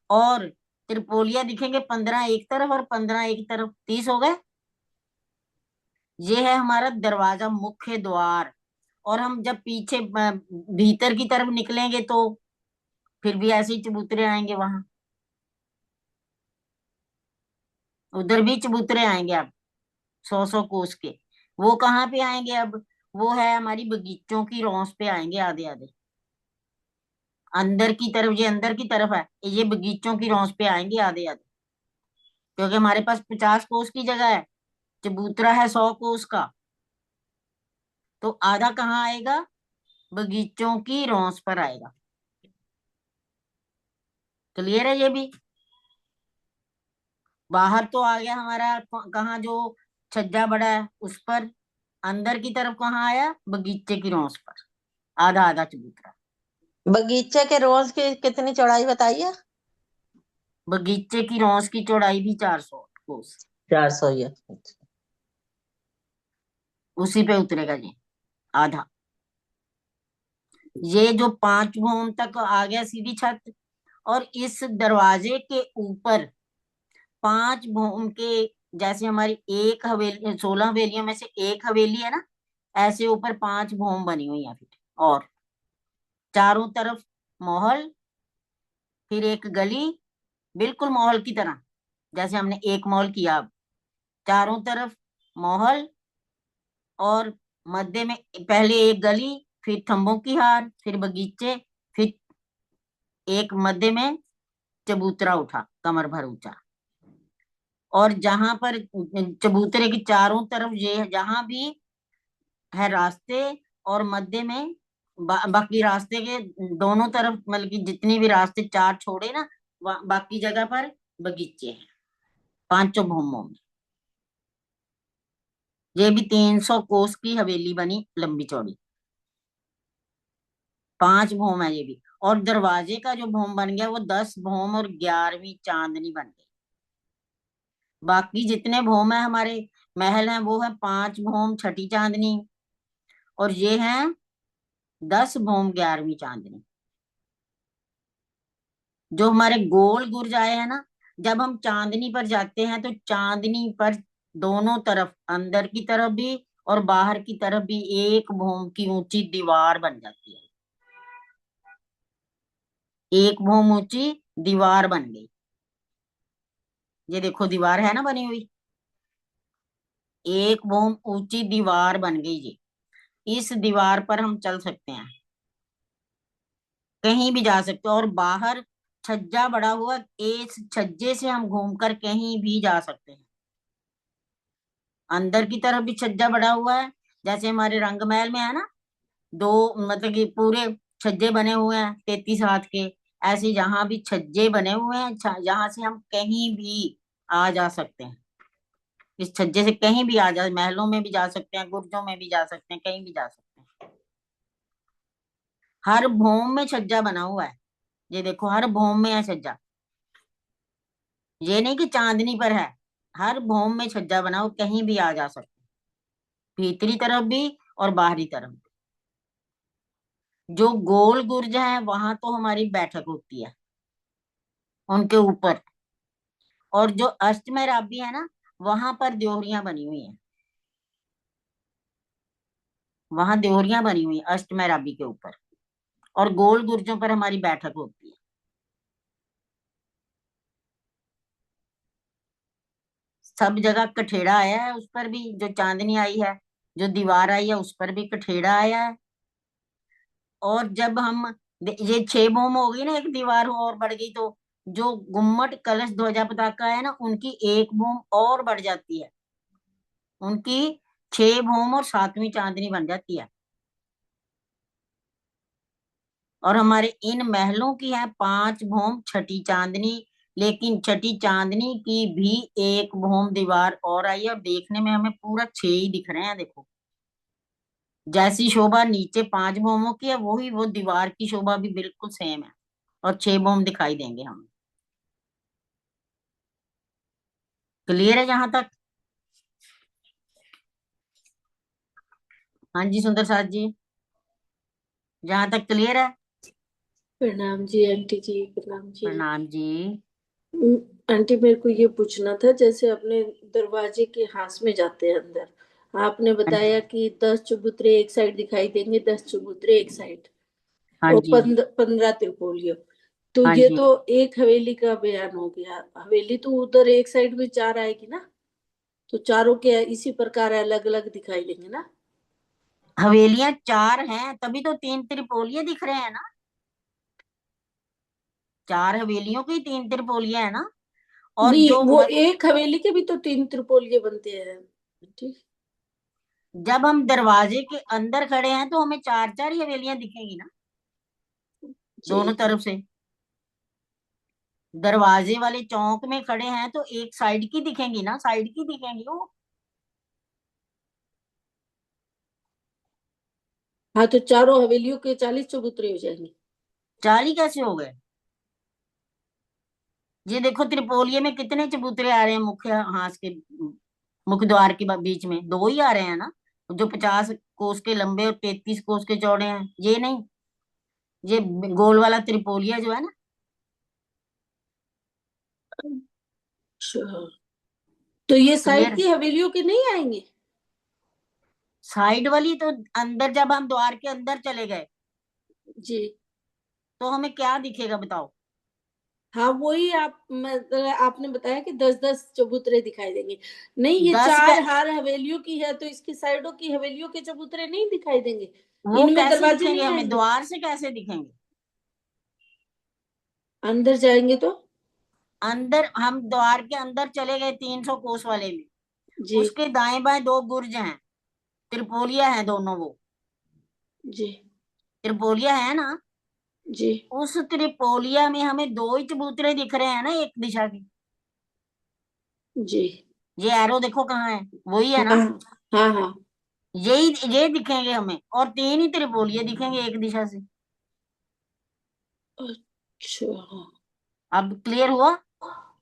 और त्रिपोलिया दिखेंगे 15 एक तरफ और 15 एक तरफ, 30 हो गए। ये है हमारा दरवाजा, मुख्य द्वार। और हम जब पीछे भीतर की तरफ निकलेंगे तो फिर भी ऐसे ही चबूतरे आएंगे वहां। उधर भी चबूतरे आएंगे अब, 100 कोस के। वो कहाँ पे आएंगे अब? वो है हमारी बगीचों की रौस पे आएंगे, आधे आधे अंदर की तरफ। ये अंदर की तरफ है, ये बगीचों की रौस पे आएंगे आधे आधे, क्योंकि हमारे पास 50 कोस की जगह है, चबूतरा है 100 कोस का। तो आधा कहाँ आएगा? बगीचों की रौस पर आएगा। क्लियर है ये भी? बाहर तो आ गया हमारा कहाँ, जो छज्जा बड़ा है उस पर। अंदर की तरफ कहाँ आया? बगीचे की रौस पर, आधा आधा चबूतरा। बगीचे के रोज की कितनी चौड़ाई बताइए? बगीचे की रौस की चौड़ाई भी 400 कोस। 400 ये। उसी पे उतरेगा जी, आधा। ये जो 5 भौम तक आ गया सीधी छत, और इस दरवाजे के ऊपर 5 भौम के, जैसे हमारी एक हवेली, 16 हवेलियों में से एक हवेली है ना, ऐसे ऊपर 5 भौम बनी हुई है फिर। और चारों तरफ महल, फिर एक गली, बिल्कुल महल की तरह, जैसे हमने एक महल किया। अब चारों तरफ महल, और मध्य में पहले एक गली, फिर थंबों की हार, फिर बगीचे, फिर एक मध्य में चबूतरा उठा कमर भर ऊंचा। और जहां पर चबूतरे के चारों तरफ, ये जहां भी है रास्ते, और मध्य में बाकी रास्ते के दोनों तरफ, मतलब कि जितनी भी रास्ते चार छोड़े ना, बाकी जगह पर बगीचे हैं, पांचों भौमों में। ये भी 300 कोस की हवेली बनी, लंबी चौड़ी। 5 भौम है ये भी। और दरवाजे का जो भौम बन गया वो 10 भौम और 11वीं चांदनी बन गई। बाकी जितने भौम है हमारे महल हैं, वो है 5 भौम छठी चांदनी, और ये है 10 भौम 11वीं चांदनी। जो हमारे गोल गुर्ज आए हैं ना, जब हम चांदनी पर जाते हैं तो चांदनी पर दोनों तरफ, अंदर की तरफ भी और बाहर की तरफ भी, एक भौम की ऊंची दीवार बन जाती है। एक भौम ऊंची दीवार बन गई। ये देखो दीवार है ना बनी हुई, एक भौम ऊंची दीवार बन गई जी। इस दीवार पर हम चल सकते हैं, कहीं भी जा सकते हैं। और बाहर छज्जा बड़ा हुआ, इस छज्जे से हम घूमकर कहीं भी जा सकते हैं। अंदर की तरफ भी छज्जा बड़ा हुआ है, जैसे हमारे रंग महल में है ना, दो, मतलब कि पूरे छज्जे बने हुए हैं 33 हाथ के। ऐसे जहां भी छज्जे बने हुए हैं, जहां से हम कहीं भी आ जा सकते हैं। इस छज्जे से कहीं भी आ जा, महलों में भी जा सकते हैं, गुर्जों में भी जा सकते हैं, कहीं भी जा सकते हैं। हर भौम में छज्जा बना हुआ है। ये देखो हर भौम में है छज्जा, ये नहीं कि चांदनी पर है। हर भौम में छज्जा बना हो, कहीं भी आ जा सकते हैं, भीतरी तरफ भी और बाहरी तरफ भी। जो गोल गुर्ज है वहां तो हमारी बैठक होती है, उनके ऊपर। और जो अष्टमेराबी है ना, वहां पर द्योहरियां बनी हुई हैं। वहां द्योहरियां बनी हुई हैं अष्टमेराबी के ऊपर, और गोल गुर्जों पर हमारी बैठक होती है। सब जगह कठेड़ा आया है उस पर भी, जो चांदनी आई है, जो दीवार आई है उस पर भी कठेड़ा आया है। और जब हम, ये 6 भौम हो गई ना, एक दीवार और बढ़ गई तो जो गुम्मट कलश ध्वजा पताका है ना, उनकी एक भौम और बढ़ जाती है। उनकी 6 भौम और 7वीं चांदनी बन जाती है। और हमारे इन महलों की है 5 भौम छठी चांदनी। लेकिन छठी चांदनी की भी एक भौम दीवार और आई है, और देखने में हमें पूरा 6 ही दिख रहे हैं। देखो जैसी शोभा नीचे 5 भौमों की है, वही वो दीवार की शोभा भी बिल्कुल सेम है, और 6 भौम दिखाई देंगे हमें। क्लियर है जहां तक? हाँ जी सुंदर साथ जी, जहां तक क्लियर है? प्रणाम जी आंटी जी, प्रणाम जी। प्रणाम जी। आंटी मेरे को ये पूछना था, जैसे अपने दरवाजे के हाथ में जाते हैं अंदर, आपने हाँ जी। बताया कि 10 चबूतरे एक साइड दिखाई देंगे, 10 चबूतरे एक साइड, हाँ और जी। 15 त्रिपोलियो। तो हाँ ये जी। तो एक हवेली का बयान हो गया। हवेली तो उधर एक साइड में 4 आएगी ना, तो चारों के इसी प्रकार अलग अलग दिखाई देंगे ना? हवेलियां 4 हैं तभी तो 3 त्रिपोलिये दिख रहे हैं ना। 4 हवेलियों की 3 त्रिपोलिये है ना। और नहीं, जो वो एक हवेली के भी तो 3 त्रिपोलिये बनते हैं। ठीक। जब हम दरवाजे के अंदर खड़े हैं तो हमें 4 4 ही हवेलियां दिखेंगी ना, दोनों जी तरफ से। दरवाजे वाले चौक में खड़े हैं तो एक साइड की दिखेंगी ना, साइड की दिखेंगी वो। हाँ, तो चारों हवेलियों के 40 चबूतरे हो जाएंगे। 4 ही कैसे हो गए? ये देखो त्रिपोलिये में कितने चबूतरे आ रहे हैं, मुख्य हास के मुख्य द्वार के बीच में 2 ही आ रहे हैं ना, जो 50 कोस के लंबे और 33 कोस के चौड़े हैं, ये नहीं। ये गोल वाला त्रिपोलिया जो है ना। अच्छा, तो ये साइड क्लियर? की हवेलियों के नहीं आएंगे? साइड वाली तो अंदर, जब हम द्वार के अंदर चले गए जी तो हमें क्या दिखेगा बताओ? हाँ, वही आपने बताया कि 10-10 चबूतरे दिखाई देंगे। नहीं, ये 10 चार हार हवेलियों की है, तो इसकी साइडों की हवेलियों के चबूतरे नहीं दिखाई देंगे? वो इनमें कैसे दरवाजे दिखेंगे नहीं हमें, आएंगे? द्वार से कैसे दिखेंगे? अंदर जाएंगे तो? अंदर, हम द्वार के अंदर चले गए 300 कोस वाले में, जी उसके दाएं बाएं 2 बुर्ज हैं, त्रिपोलिया है दोनों वो। जी त्रिपोलिया है ना। जी उस त्रिपोलिया में हमें 2 ही चबूतरे दिख रहे हैं ना, एक दिशा के। जी। ये एरो देखो कहाँ है, वही है हाँ ना। हाँ हाँ। यही ये दिखेंगे हमें, और 3 ही त्रिपोलिये दिखेंगे एक दिशा से। अच्छा। अब क्लियर हुआ?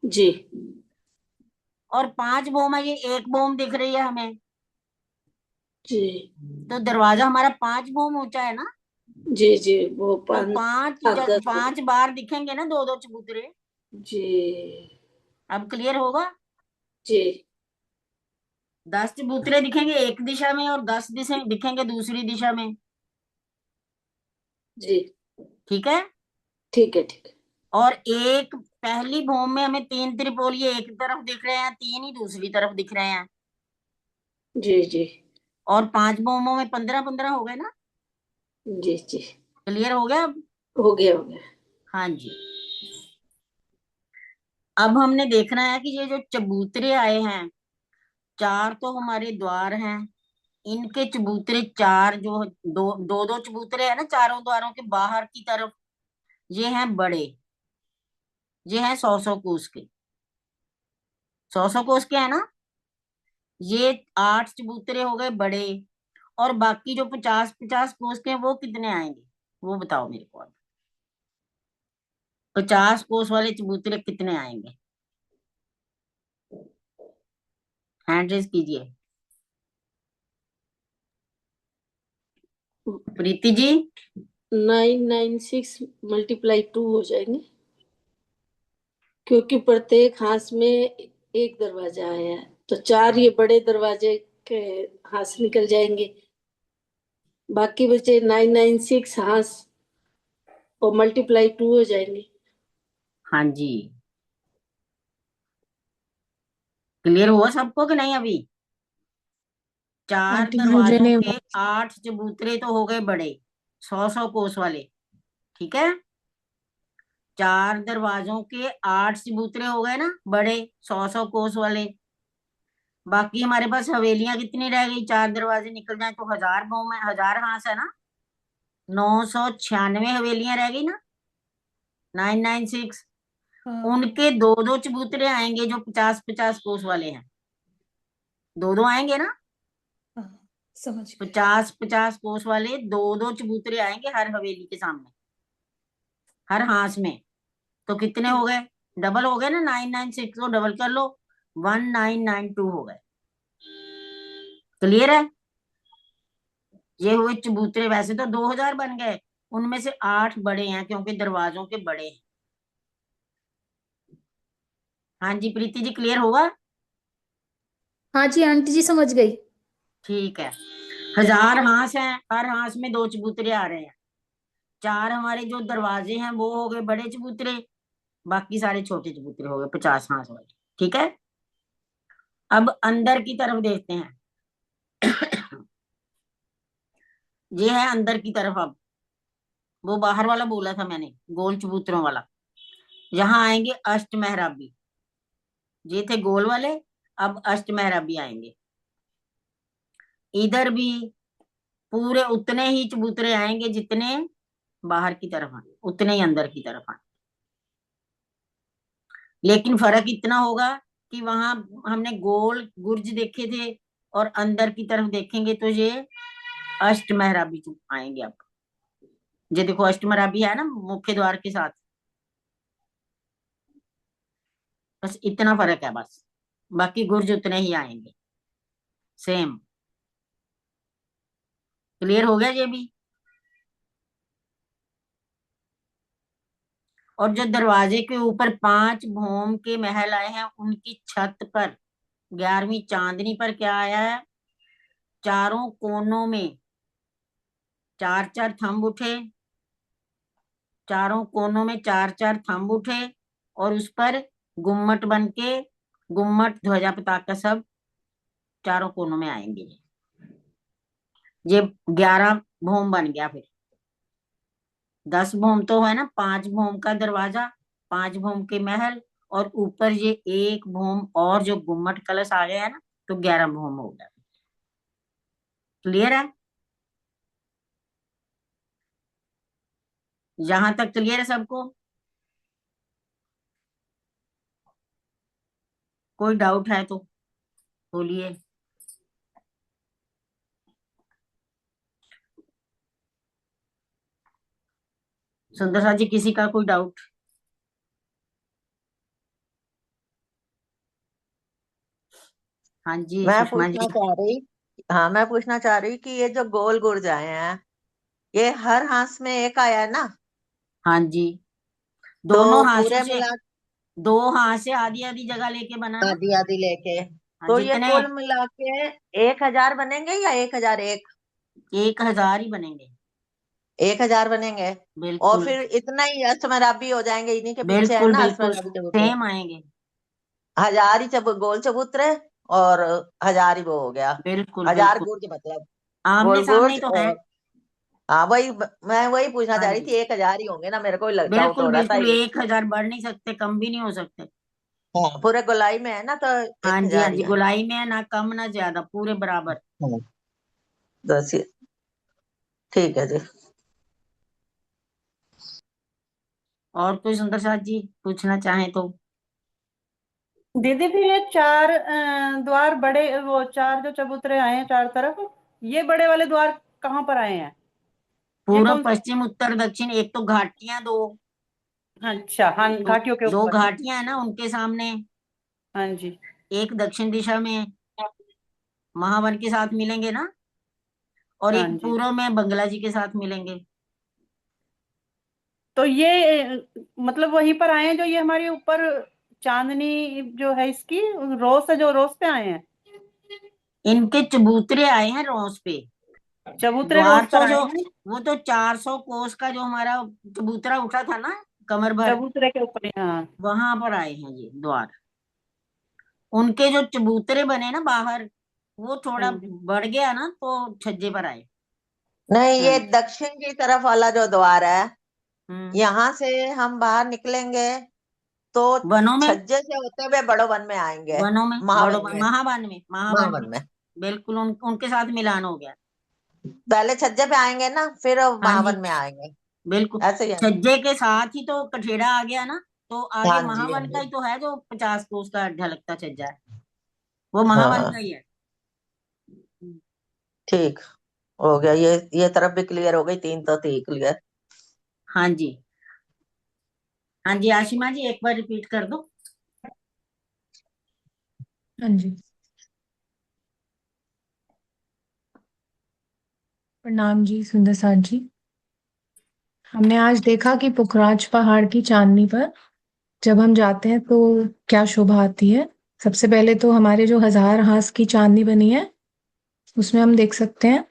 जी और 5 बोम है, ये एक बोम दिख रही है हमें। जी तो दरवाजा हमारा 5 बोम ऊंचा है ना। जी जी, वो तो 5 5 7 10। 5 बार दिखेंगे ना, 2 2 चबूतरे। जी अब क्लियर होगा? जी 10 चबूतरे दिखेंगे एक दिशा में और 10 दिशा दिखेंगे दूसरी दिशा में। जी। ठीक है। ठीक है ठीक है। और एक पहली भूम में हमें 3 त्रिपोलिये एक तरफ दिख रहे हैं, 3 ही दूसरी तरफ दिख रहे हैं। जी जी और 5 भूमों में 15 15 हो गए ना। जी जी। क्लियर हो गया अब? हो गया हो गया। हाँ जी। अब हमने देखना है कि ये जो चबूतरे आए हैं, 4 तो हमारे द्वार हैं, इनके चबूतरे 4 जो दो दो दो चबूतरे हैं ना चारों द्वारों के बाहर की तरफ, ये हैं बड़े। ये हैं 100 100 कोस के, 100 100 कोस के है ना। ये 8 चबूतरे हो गए बड़े। और बाकी जो 50 50 कोस के हैं वो कितने आएंगे, वो बताओ मेरे को अब। 50 कोस वाले चबूतरे कितने आएंगे? हैंड रेज कीजिए। प्रीति जी। 996 मल्टीप्लाई 2 हो जाएंगे, क्योंकि प्रत्येक हाथ में एक दरवाजा आया है, तो 4 ये बड़े दरवाजे के हाथ से निकल जाएंगे, बाकी बचे 996 हाथ, और मल्टीप्लाई 2 हो जाएंगे। हाँ जी। क्लियर हुआ सबको कि नहीं अभी? 4 आंटी मुझे दरवाजों नहीं। के 8 चबूतरे तो हो गए बड़े, 100 100 कोस वाले। ठीक है। 4 दरवाजों के 8 चबूतरे हो गए ना बड़े, 100 100 कोस वाले। बाकी हमारे पास हवेलियां कितनी रह गई, 4 दरवाजे निकल जाए तो 1000 भौम है, 1000 हाथ है ना। 996 हवेलियां रह गई ना, 996। हाँ उनके 2 2 चबूतरे आएंगे जो 50 50 कोस वाले हैं, 2 2 आएंगे ना। हाँ, समझ गई। 50 50 कोस वाले 2 2 चबूतरे आएंगे हर हवेली के सामने, हर हाथ में। तो कितने हो गए? डबल हो गए ना, 996 को डबल कर लो, 1992 हो गए। क्लियर है? ये हुए चबूतरे। वैसे तो 2000 बन गए, उनमें से 8 बड़े हैं क्योंकि दरवाजों के बड़े हैं। हाँ जी प्रीति जी, क्लियर होगा? हाँ जी आंटी जी समझ गई। ठीक है। 1000 हांस हैं, हर हांस में 2 चबूतरे आ रहे हैं। 4 हमारे जो दरवाजे हैं वो हो गए बड़े चबूतरे, बाकी सारे छोटे चबूतरे हो गए 50 हांस वाले। ठीक है, अब अंदर की तरफ देखते हैं। ये है अंदर की तरफ। अब वो बाहर वाला बोला था मैंने, गोल चबूतरों वाला। यहाँ आएंगे अष्ट मेहराबी। ये थे गोल वाले, अब अष्ट मेहराबी आएंगे। इधर भी पूरे उतने ही चबूतरे आएंगे जितने बाहर की तरफ आए, उतने ही अंदर की तरफ आए। लेकिन फर्क इतना होगा कि वहां हमने गोल गुर्ज देखे थे, और अंदर की तरफ देखेंगे तो ये अष्ट मेहराबी आएंगे। अब ये देखो अष्ट मेहराबी है ना मुख्य द्वार के साथ। बस इतना फर्क है बस, बाकी गुर्ज उतने ही आएंगे, सेम। क्लियर हो गया ये भी? और जो दरवाजे के ऊपर 5 भौम के महल आए हैं, उनकी छत पर 11वीं चांदनी पर क्या आया है? चारों कोनों में 4-4 थंब उठे, चारों कोनों में 4-4 थंब उठे, और उस पर गुम्मट बन के, गुम्मट ध्वजा पताका सब चारों कोनों में आएंगे। ये 11 भौम बन गया। फिर 10 भौम तो है ना, 5 भौम का दरवाजा, 5 भौम के महल, और ऊपर ये 1 भौम और जो गुम्मट कलश आ गया है ना, तो 11 भौम हो गया। क्लियर है? यहां तक क्लियर है सबको? कोई डाउट है तो बोलिए। सुंदर सा जी, किसी का कोई डाउट? हाँ जी मैं सुषमा पूछना जी। चाह रही हाँ, मैं पूछना चाह रही कि ये जो गोल गुर्ज आए हैं, ये हर हाथ में एक आया है ना? हाँ जी, तो दोनों हाथों पूरे से, मिला 2 हाथ से आधी आधी जगह लेके बना ना। आधी आधी लेके, हाँ, तो ये जितने कुल मिला के 1000 बनेंगे या 1001? 1000 ही बनेंगे। 1000 बनेंगे। और बिल्कुल फिर इतना ही अष्टमराबी हो जाएंगे, इन्हीं के पीछे है बिल्कुल ना बिल्कुल अष्टमराबी चबूतरे। सेम आएंगे। 1000 ही गोल चबूतरे, और 1000 ही वो हो गया। बिल्कुल 1000 बिल्कुल गुर्ज मतलब, आमने गोल सामने ही गुर्ज। तो है। और हाँ, वही मैं वही पूछना हाँ चाह रही जी, थी, 1000 ही होंगे ना? मेरे को डाउट बिल्कुल हो रहा था बिल्कुल ये। 1000 बढ़ नहीं सकते, कम भी नहीं हो सकते। हाँ, पूरे गोलाई में है ना, तो हाँ एक जी हाँ हजार ही जी, है। गोलाई में है ना कम ना ज्यादा, पूरे बराबर। हाँ, बस ठीक है जी। और कोई सुंदर साथ जी पूछना चाहे तो? दीदी फिर ये 4 द्वार बड़े, वो 4 जो चबूतरे आए हैं 4 तरफ, ये बड़े वाले द्वार कहाँ पर आए हैं? ये पूर्व कौन से? पश्चिम उत्तर दक्षिण, एक तो घाटियां 2, अच्छा, हाँ, तो घाटियों के 2 ऊपर। घाटियां है ना उनके सामने। हाँ जी। एक दक्षिण दिशा में महावन के साथ मिलेंगे ना, और हाँ एक जी। पूर्व में बंगला जी के साथ मिलेंगे। तो ये मतलब वहीं पर आए हैं जो ये हमारे ऊपर चांदनी जो है इसकी रोज से, जो रोज पे आए हैं। इनके चबूतरे आए हैं रोज पे। चबूतरे रोज द्वार पर तो आए जो, हैं, वो तो 400 कोस का जो हमारा चबूतरा उठा था ना कमर भर, चबूतरे के ऊपर ही, हाँ। वहां पर आए हैं ये द्वार। उनके जो चबूतरे बने ना बाहर, वो हाँ थोड़ा जी। बढ़ गया ना, तो छज्जे पर आए। नहीं, हाँ ये जी। दक्षिण की तरफ वाला जो द्वार है, हम्म। यहाँ से हम बाहर निकलेंगे तो वनों में, छज्जे से होते हुए बड़ो वन में आएंगे। वनों में, बड़ो महावन में। महावन में, महावन में। महावन में बिल्कुल उनके साथ मिलान हो गया। पहले छज्जे पे आएंगे ना, फिर हाँ जी, महावन में आएंगे। बिल्कुल। ऐसे ही है ना? छज्जे के साथ ही तो कठेड़ा आ गया ना, तो आगे हाँ जी, हाँ महावन का जी। ही तो है, जो 50 कोस का ढलकता छज्जा है, वो महावन का हाँ, ही है। ठीक हो गया। ये तरफ भी क्लियर हो गई, 3 तो थी क्लियर। हाँ जी हाँ जी, आशिमा जी एक बार रिपीट कर दो। हाँ जी। प्रणाम जी सुंदर साथ जी। हमने आज देखा कि पुखराज पहाड़ की चांदनी पर जब हम जाते हैं तो क्या शोभा आती है। सबसे पहले तो हमारे जो 1000 हांस की चांदनी बनी है उसमें हम देख सकते हैं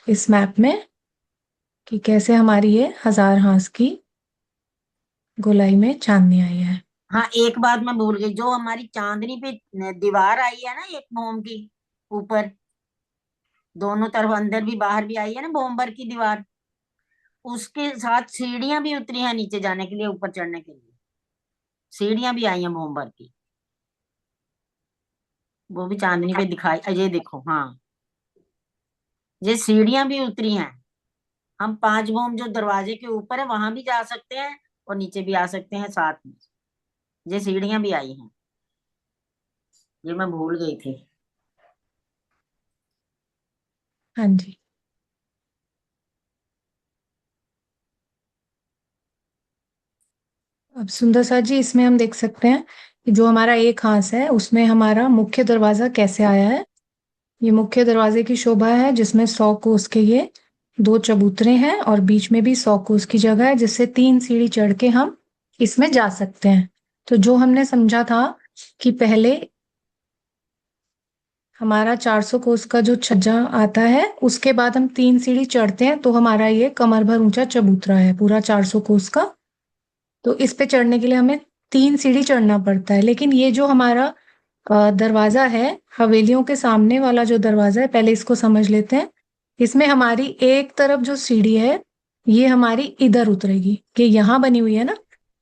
इस मैप में कि कैसे हमारी ये 1000 हांस की गोलाई में चांदनी आई है। हाँ, एक बात मैं भूल गई, जो हमारी चांदनी पे दीवार आई है ना, एक मोम की ऊपर, दोनों तरफ अंदर भी बाहर भी आई है ना मोमबर की दीवार, उसके साथ सीढ़ियां भी उतरी हैं नीचे जाने के लिए, ऊपर चढ़ने के लिए सीढ़ियां भी आई हैं मोमबर की, वो भी चांदनी पे दिखाई, ये देखो, हाँ, ये सीढ़ियां भी उतरी हैं। हम 5 मोम जो दरवाजे के ऊपर है वहां भी जा सकते हैं और नीचे भी आ सकते हैं साथ में, ये सीढ़ियां भी आई हैं, ये मैं भूल गई थी। हाँ जी। अब सुंदर साथ जी इसमें हम देख सकते हैं कि जो हमारा एक हांस है उसमें हमारा मुख्य दरवाजा कैसे आया है। ये मुख्य दरवाजे की शोभा है जिसमें 100 कोस के ये 2 चबूतरे हैं और बीच में भी 100 कोस की जगह है जिससे 3 सीढ़ी चढ़ के हम इसमें जा सकते हैं। तो जो हमने समझा था कि पहले हमारा 400 कोस का जो छज्जा आता है उसके बाद हम 3 सीढ़ी चढ़ते हैं तो हमारा ये कमर भर ऊंचा चबूतरा है पूरा 400 कोस का। तो इस पे चढ़ने के लिए हमें 3 सीढ़ी चढ़ना पड़ता है। लेकिन ये जो हमारा दरवाजा है हवेलियों के सामने वाला जो दरवाजा है, पहले इसको समझ लेते हैं। इसमें हमारी एक तरफ जो सीढ़ी है ये हमारी इधर उतरेगी, कि यहाँ बनी हुई है ना,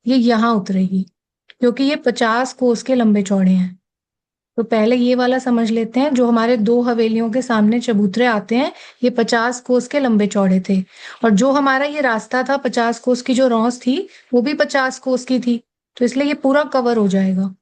ये यहाँ उतरेगी क्योंकि ये 50 कोस के लंबे चौड़े हैं। तो पहले ये वाला समझ लेते हैं, जो हमारे 2 हवेलियों के सामने चबूतरे आते हैं ये 50 कोस के लंबे चौड़े थे, और जो हमारा ये रास्ता था 50 कोस की जो रौस थी वो भी 50 कोस की थी, तो इसलिए ये पूरा कवर हो जाएगा।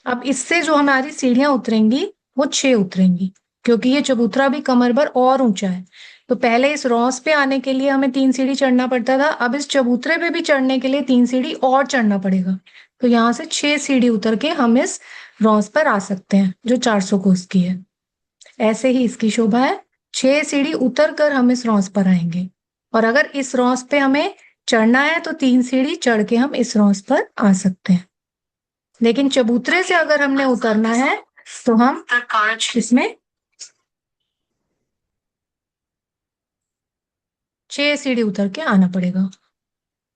अब इससे जो हमारी सीढ़ियां उतरेंगी वो 6 उतरेंगी क्योंकि ये चबूतरा भी कमर भर और ऊंचा है। तो पहले इस रौस पे आने के लिए हमें 3 सीढ़ी चढ़ना पड़ता था, अब इस चबूतरे पे भी चढ़ने के लिए 3 सीढ़ी और चढ़ना पड़ेगा। तो यहाँ से 6 सीढ़ी उतर के हम इस रौस पर आ सकते हैं जो 400 कोस की है। ऐसे ही इसकी शोभा है, 6 सीढ़ी उतर कर हम इस रौस पर आएंगे, और अगर इस रौस पे हमें चढ़ना है तो 3 सीढ़ी चढ़ के हम इस रौस पर आ सकते हैं। लेकिन चबूतरे से अगर हमने उतरना है तो हम इसमें 6 सीढ़ी उतर के आना पड़ेगा।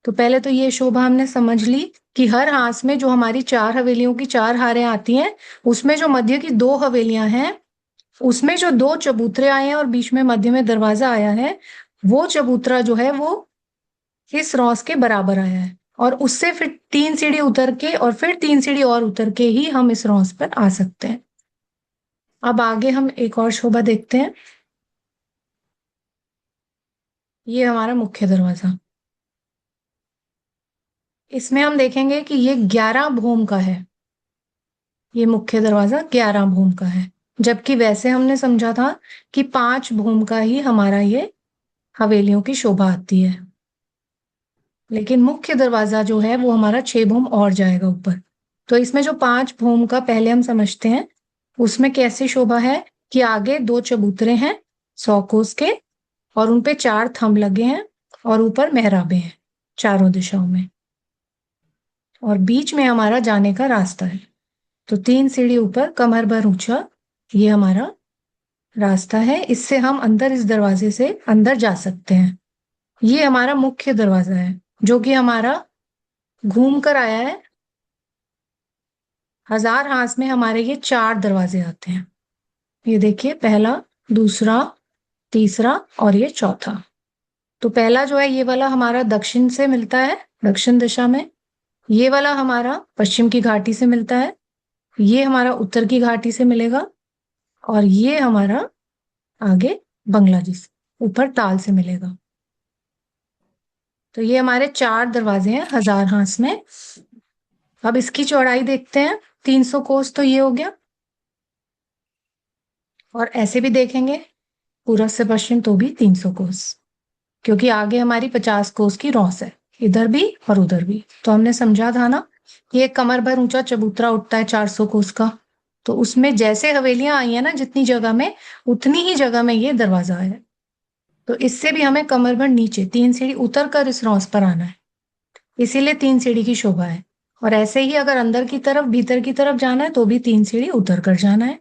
तो पहले तो ये शोभा हमने समझ ली कि हर हांस में जो हमारी 4 हवेलियों की 4 हारें आती हैं उसमें जो मध्य की 2 हवेलियां हैं उसमें जो 2 चबूतरे आए हैं और बीच में मध्य में दरवाजा आया है, वो चबूतरा जो है वो इस रॉस के बराबर आया है, और उससे फिर 3 सीढ़ी उतर के और फिर 3 सीढ़ी और उतर के ही हम इस रॉस पर आ सकते हैं। अब आगे हम एक और शोभा देखते हैं। ये हमारा मुख्य दरवाजा, इसमें हम देखेंगे कि ये 11 भूम का है। ये मुख्य दरवाजा 11 भूम का है, जबकि वैसे हमने समझा था कि 5 भूम का ही हमारा ये हवेलियों की शोभा आती है। लेकिन मुख्य दरवाजा जो है वो हमारा 6 भूम और जाएगा ऊपर। तो इसमें जो 5 भूम का पहले हम समझते हैं, उसमें कैसी शोभा है कि आगे 2 चबूतरे हैं 100 कोस के और उनपे 4 थंब लगे हैं और ऊपर मेहराबे हैं चारों दिशाओं में, और बीच में हमारा जाने का रास्ता है। तो 3 सीढ़ी ऊपर कमर भर ऊंचा ये हमारा रास्ता है, इससे हम अंदर इस दरवाजे से अंदर जा सकते हैं। ये हमारा मुख्य दरवाजा है जो कि हमारा घूम कर आया है। 1000 हांस में हमारे ये 4 दरवाजे आते हैं। ये देखिए, पहला, दूसरा, तीसरा और ये चौथा। तो पहला जो है ये वाला हमारा दक्षिण से मिलता है, दक्षिण दिशा में। ये वाला हमारा पश्चिम की घाटी से मिलता है, ये हमारा उत्तर की घाटी से मिलेगा, और ये हमारा आगे बंगला जी से ऊपर ताल से मिलेगा। तो ये हमारे 4 दरवाजे हैं 1000 हांस में। अब इसकी चौड़ाई देखते हैं। 300 कोस तो ये हो गया, और ऐसे भी देखेंगे पूर्व से पश्चिम तो भी 300 कोस, क्योंकि आगे हमारी 50 कोस की रॉस है, इधर भी और उधर भी। तो हमने समझा था ना कि एक कमर भर ऊंचा चबूतरा उठता है 400 कोस का, तो उसमें जैसे हवेलियां आई है ना, जितनी जगह में, उतनी ही जगह में ये दरवाजा है। तो इससे भी हमें कमर भर नीचे 3 सीढ़ी उतर कर इस रॉस पर आना है, इसीलिए 3 सीढ़ी की शोभा है। और ऐसे ही अगर अंदर की तरफ, भीतर की तरफ जाना है तो भी 3 सीढ़ी उतर कर जाना है,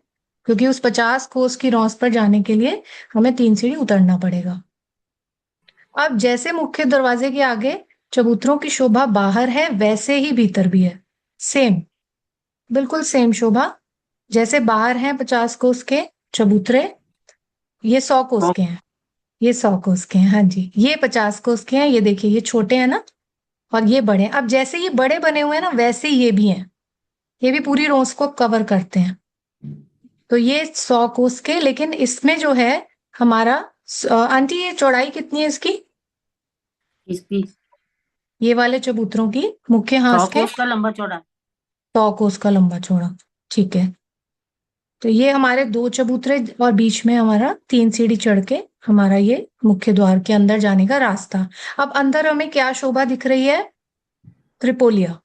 क्योंकि उस 50 कोस की रॉस पर जाने के लिए हमें 3 सीढ़ी उतरना पड़ेगा। अब जैसे मुख्य दरवाजे के आगे चबूतरों की शोभा बाहर है, वैसे ही भीतर भी है। सेम, बिल्कुल सेम शोभा। जैसे बाहर हैं 50 कोस के चबूतरे, ये 100 कोस के हैं, ये 100 कोस के हैं। हाँ जी, ये 50 कोस के हैं। ये देखिए, ये छोटे हैं ना, और ये बड़े हैं। अब जैसे ये बड़े बने हुए हैं ना, वैसे ही ये भी हैं। ये भी पूरी रोज को कवर करते हैं। तो ये 100 कोस के, लेकिन इसमें जो है हमारा आंटी, ये चौड़ाई कितनी है इसकी? इसकी ये वाले चबूतरों की मुख्य 100 हांस के कोस का लंबा चौड़ा। 100 कोस का लंबा चौड़ा। ठीक है, तो ये हमारे 2 चबूतरे और बीच में हमारा 3 सीढ़ी चढ़ के हमारा ये मुख्य द्वार के अंदर जाने का रास्ता। अब अंदर हमें क्या शोभा दिख रही है? त्रिपोलिया।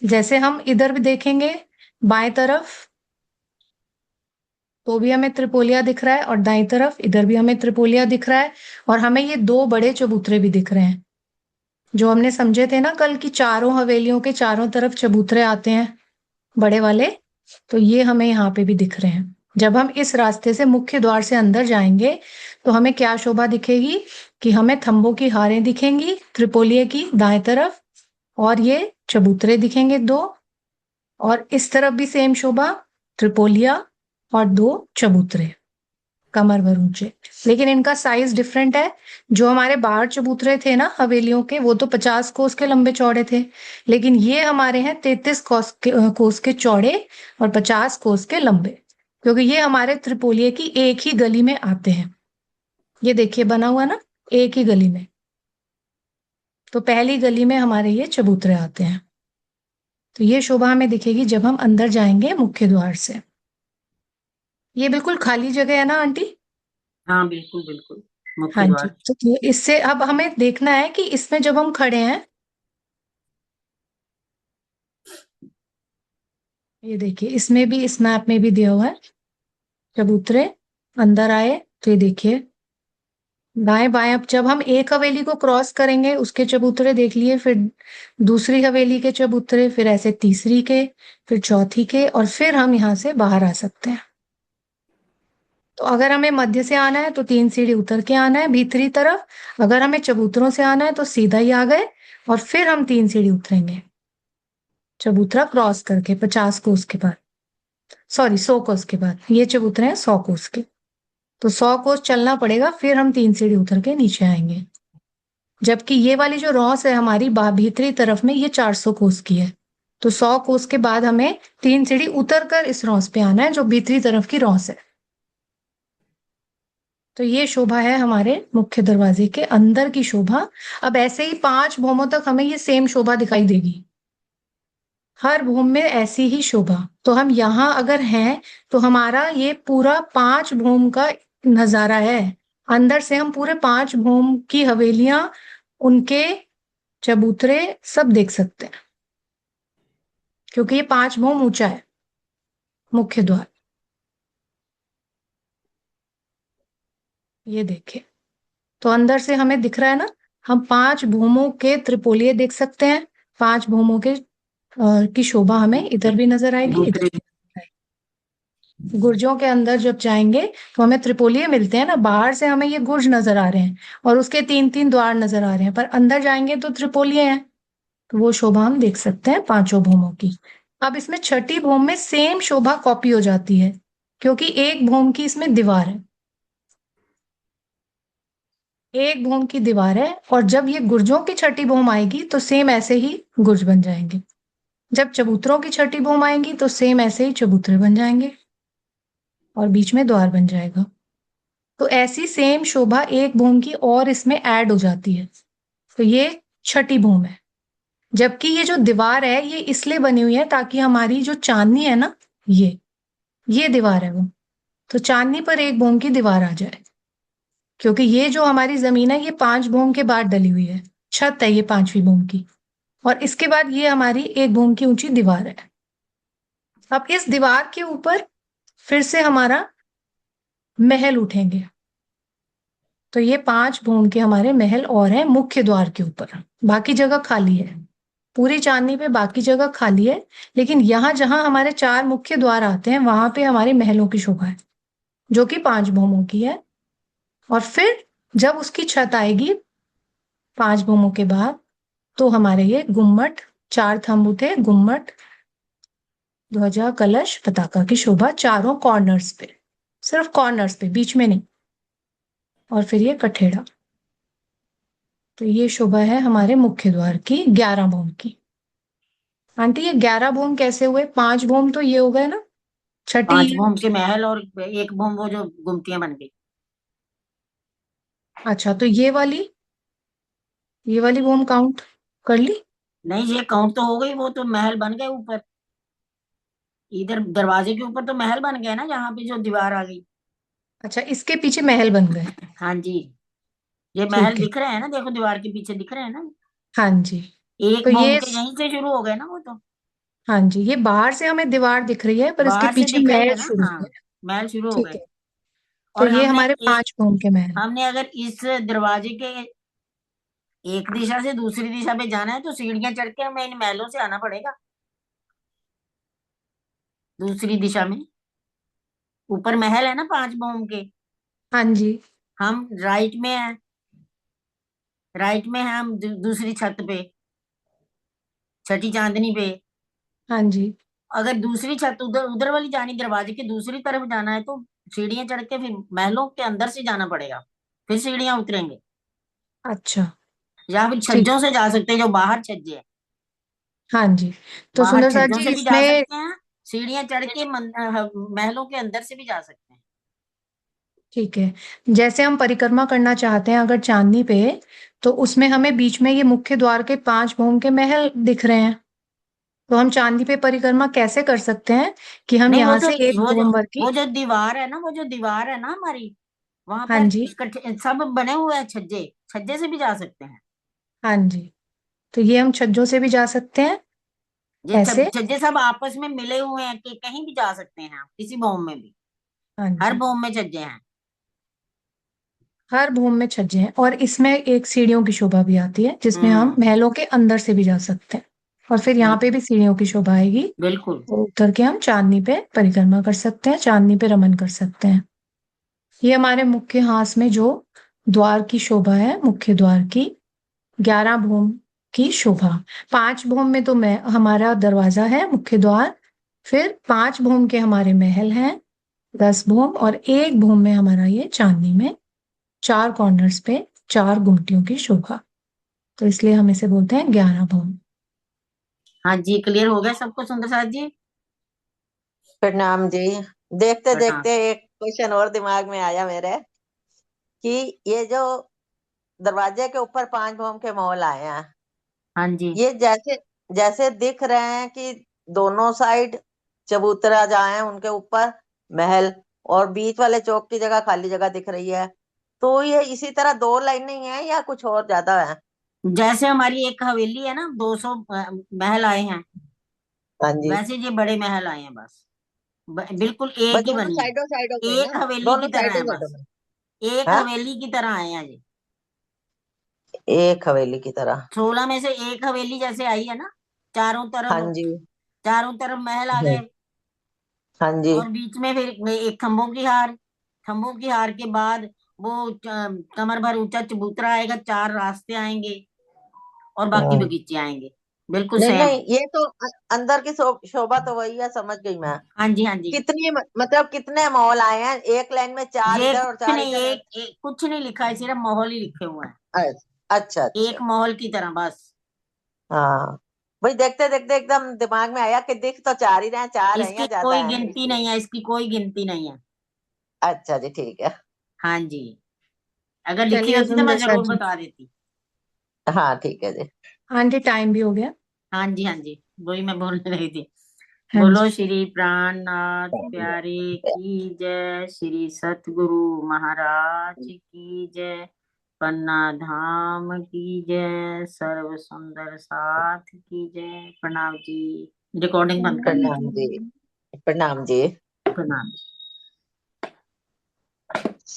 जैसे हम इधर भी देखेंगे बाएं तरफ, तो भी हमें त्रिपोलिया दिख रहा है, और दाईं तरफ इधर भी हमें त्रिपोलिया दिख रहा है। और हमें ये 2 बड़े चबूतरे भी दिख रहे हैं, जो हमने समझे थे ना कल की, चारों हवेलियों के चारों तरफ चबूतरे आते हैं बड़े वाले। तो ये हमें यहाँ पे भी दिख रहे हैं। जब हम इस रास्ते से मुख्य द्वार से अंदर जाएंगे तो हमें क्या शोभा दिखेगी कि हमें थंबों की हारें दिखेंगी त्रिपोलिये की दाएं तरफ, और ये चबूतरे दिखेंगे 2, और इस तरफ भी सेम शोभा, त्रिपोलिया और 2 चबूतरे कमर भर ऊंचे। लेकिन इनका साइज डिफरेंट है। जो हमारे बाहर चबूतरे थे ना हवेलियों के, वो तो 50 कोस के लंबे चौड़े थे, लेकिन ये हमारे हैं 33 कोस के चौड़े और 50 कोस के लंबे, क्योंकि ये हमारे त्रिपोलिये की एक ही गली में आते हैं। ये देखिए बना हुआ ना, एक ही गली में। तो पहली गली में हमारे ये चबूतरे आते हैं। तो ये शोभा हमें दिखेगी जब हम अंदर जाएंगे मुख्य द्वार से। ये बिल्कुल खाली जगह है ना आंटी? हाँ बिल्कुल बिल्कुल, मुख्य हाँ जी। द्वार। तो इससे अब हमें देखना है कि इसमें जब हम खड़े हैं, ये देखिए इसमें भी, इस मैप में भी दिया हुआ है चबूतरे। अंदर आए तो ये देखिए दाएं बाएं, अब जब हम एक हवेली को क्रॉस करेंगे उसके चबूतरे देख लिए, फिर दूसरी हवेली के चबूतरे, फिर ऐसे तीसरी के, फिर चौथी के, और फिर हम यहाँ से बाहर आ सकते हैं। तो अगर हमें मध्य से आना है तो 3 सीढ़ी उतर के आना है भीतरी तरफ। अगर हमें चबूतरों से आना है तो सीधा ही आ गए, और फिर हम 3 सीढ़ी उतरेंगे चबूतरा क्रॉस करके 50 कोस के बाद, सॉरी 100 कोस के बाद। ये चबूतरे हैं 100 कोस के, तो 100 कोस चलना पड़ेगा, फिर हम 3 सीढ़ी उतर के नीचे आएंगे। जबकि ये वाली जो रॉस है हमारी भीतरी तरफ में, ये 400 कोस की है। तो 100 कोस के बाद हमें 3 सीढ़ी उतर कर इस रॉस पे आना है, जो भीतरी तरफ की रॉस है। तो ये शोभा है हमारे मुख्य दरवाजे के अंदर की शोभा। अब ऐसे ही 5 भूमों तक हमें ये सेम शोभा दिखाई देगी, हर भूम में ऐसी ही शोभा। तो हम यहाँ अगर हैं तो हमारा ये पूरा 5 भूम का नजारा है। अंदर से हम पूरे 5 भूम की हवेलियां, उनके चबूतरे सब देख सकते हैं, क्योंकि ये 5 भूम ऊंचा है मुख्य द्वार। ये देखिए, तो अंदर से हमें दिख रहा है ना, हम 5 भूमों के त्रिपोलिये देख सकते हैं। 5 भूमों के की शोभा हमें इधर भी नजर आएगी, इधर दूसरे भी नजर आएगी। गुर्जों के अंदर जब जाएंगे तो हमें त्रिपोलिये मिलते हैं ना, बाहर से हमें ये गुर्ज नजर आ रहे हैं और उसके 3-3 द्वार नजर आ रहे हैं, पर अंदर जाएंगे तो त्रिपोलिये हैं। तो वो शोभा हम देख सकते हैं 5 भूमों की। अब इसमें छठी भूम में सेम शोभा कॉपी हो जाती है, क्योंकि एक भूम की इसमें दीवार है, एक भूम की दीवार है। और जब ये गुर्जों की छठी भूम आएगी तो सेम ऐसे ही गुर्ज बन जाएंगे। जब चबूतरों की छठी भूम आएंगी तो सेम ऐसे ही चबूतरे बन जाएंगे, और बीच में द्वार बन जाएगा। तो ऐसी सेम शोभा एक भूम की और इसमें ऐड हो जाती है। तो ये छठी भूम है। जबकि ये जो दीवार है ये इसलिए बनी हुई है ताकि हमारी जो चांदनी है ना, ये दीवार है वो, तो चांदनी पर एक भूम की दीवार आ जाए। क्योंकि ये जो हमारी जमीन है ये 5 भूम के बाद डली हुई है, छत है ये 5वीं भूम की, और इसके बाद ये हमारी एक भूम की ऊंची दीवार है। अब इस दीवार के ऊपर फिर से हमारा महल उठेंगे। तो ये 5 भूम के हमारे महल और हैं मुख्य द्वार के ऊपर, बाकी जगह खाली है। पूरी चांदनी पे बाकी जगह खाली है, लेकिन यहाँ जहां हमारे 4 मुख्य द्वार आते हैं वहां पे हमारे महलों की शोभा है, जो कि 5 भूमों की है। और फिर जब उसकी छत आएगी 5 भूमों के बाद, तो हमारे ये गुम्मट, 4 थंब उठे, गुम्मट, ध्वजा, कलश, पताका की शोभा चारों कॉर्नर्स पे, सिर्फ कॉर्नर्स पे, बीच में नहीं। और फिर ये कठेड़ा। तो ये शोभा है हमारे मुख्य द्वार की 11 भूम की। आंटी ये 11 भूम कैसे हुए? 5 भूम तो ये हो गए ना, छठी 5 ये। भूम के महल और 1 भूम वो जो गुमटियां बन गई। अच्छा, तो ये वाली भूम काउंट कर ली? नहीं, ये काउंट तो हो गई, वो तो महल बन गए ऊपर। इधर दरवाजे के ऊपर तो महल बन गया ना, जहाँ पे जो दीवार आ गई। अच्छा, इसके पीछे महल बन गए। हाँ जी, ये महल ठीक है। दिख रहे हैं ना, देखो दीवार के पीछे दिख रहे हैं ना। हाँ जी। एक तो भूम ये, के यहीं से शुरू हो गए ना वो तो। हाँ जी, ये बाहर से हमें दीवार दिख रही है, पर इसके बाहर से पीछे दिख रही महल है ना, शुरू हाँ। है। महल शुरू हो ठीक गए। है। तो और ये हमारे 5 भूम के महल। हमने अगर इस दरवाजे के एक दिशा से दूसरी दिशा पे जाना है तो सीढ़ियां चढ़ के हमें इन महलों से आना पड़ेगा, दूसरी दिशा में। ऊपर महल है ना 5 भूम के। हाँ जी। हम राइट में हैं, राइट में हैं हम दूसरी छत पे, छठी चांदनी पे। हाँ जी। अगर दूसरी छत उधर उधर वाली जानी, दरवाजे की दूसरी तरफ जाना है तो सीढ़ियां चढ़ के फिर महलों के अंदर से जाना पड़ेगा, फिर सीढ़ियां उतरेंगे। अच्छा। या फिर ठीक। छज्जों से जा सकते हैं, जो बाहर छज्जे हैं। हाँ जी। तो बाहर सुंदर साथ छज्जों जी से भी जा इसमें, सकते हैं, सीढ़ियां चढ़ के महलों के अंदर से भी जा सकते हैं। ठीक है, जैसे हम परिक्रमा करना चाहते हैं अगर चांदनी पे, तो उसमें हमें बीच में ये मुख्य द्वार के 5 भूम के महल दिख रहे हैं। तो हम चांदनी पे परिक्रमा कैसे कर सकते हैं कि हम नहीं, यहाँ से एक वो जो भूम भर की। वो जो दीवार है ना, वो जो दीवार है ना हमारी, वहां हाँ पर जी। इकट्ठे सब बने हुए हैं छज्जे, छज्जे से भी जा सकते हैं। हाँ जी। तो ये हम छज्जों से भी जा सकते हैं ये ऐसे। छज्जे सब आपस में मिले हुए हैं कि कहीं भी जा सकते हैं आप, किसी भूम में भी। हाँ हर जी। भूम में छज्जे हैं। हर भूम में छज्जे हैं, और इसमें एक सीढ़ियों की शोभा भी आती है, जिसमें हम हम्म। महलों के अंदर से भी जा सकते हैं। और फिर यहाँ पे भी सीढ़ियों की शोभा आएगी, बिल्कुल। और उतर के हम चांदनी पे परिक्रमा कर सकते हैं, चांदनी पे रमन कर सकते हैं। ये हमारे मुख्य हास में जो द्वार की शोभा है, मुख्य द्वार की 11 भूम की शोभा। 5 भूम में तो मैं हमारा दरवाजा है, मुख्य द्वार। फिर 5 भूम के हमारे महल हैं, 10 भूम, और 1 भूम में हमारा ये चांदनी में 4 कॉर्नर्स पे 4 गुमटियों की शोभा। तो इसलिए हम इसे बोलते हैं 11 भूम। हाँ जी, क्लियर हो गया सबको सुंदर साथ जी? प्रणाम जी। देखते प्रणाम। देखते एक क्वेश्चन और दिमाग में आया मेरे, कि ये जो दरवाजे के ऊपर 5 भूम के मॉल आए हैं, हाँ जी। ये जैसे जैसे दिख रहे हैं कि दोनों साइड चबूतरा जहाँ है उनके ऊपर महल, और बीच वाले चौक की जगह खाली जगह दिख रही है। तो ये इसी तरह 2 लाइनें ही हैं या कुछ और ज्यादा है? जैसे हमारी एक हवेली है ना, 200 महल आए हैं, हाँ जी। वैसे ये बड़े महल आए हैं बस। बिल्कुल बस एक ही दोनों बनी साइडों साइडों है, में एक ना, हवेली की दोनों तरह है साइडों साइडों बस। में। एक हाँ, हवेली की तरह आए हैं जी। एक हवेली की तरह। 16 में से एक हवेली जैसे आई है ना, चारों हाँ तरफ, जी। चारों तरफ महल आ हम्म, गए। हाँ जी। और बीच में फिर एक खंभों की हार, खंभों की हार के बाद वो कमर भर ऊंचा चबूतरा आएगा, 4 रास्ते आएंगे, और बाकी हाँ। बगीचे आएंगे, बिल्कुल नहीं सेम। नहीं, ये तो अंदर की शोभा तो वही है, समझ गई मैं। हाँ जी, हाँ जी। कितनी मतलब कितने मॉल आए हैं? एक लाइन में 4 ये इधर और कुछ 4 नहीं, इधर? कुछ नहीं लिखा है, सिर्फ माहौल ही लिखे हुए हैं। अच्छा एक अच्छा। माहौल की तरह बस। हाँ, भाई देखते देखते एकदम दिमाग में आया कि दिख तो 4 ही रहे हैं, 4 है या इसकी ज्यादा कोई है गिनती इसलिए। नहीं है, इसकी कोई गिनती नहीं है। अच्छा जी, ठीक है। हाँ जी, अगर लिखी चलिए होती तो सुंदर मैं साथ जरूर जी। बता देती। हाँ ठीक है जी। आंटी टाइम भी हो गया। हाँ जी, हाँ जी, वही मैं बोलने रही थी। हाँ जी। बोलो श्री प्राणनाथ प्यारे की जय, श्री सतगुरु महाराज की जय, पन्ना धाम की जय, सर्व सुंदर साथ की जय। प्रणाम जी। रिकॉर्डिंग बंद कर प्रणाम दीजिए। जी। प्रणाम जी। प्रणाम।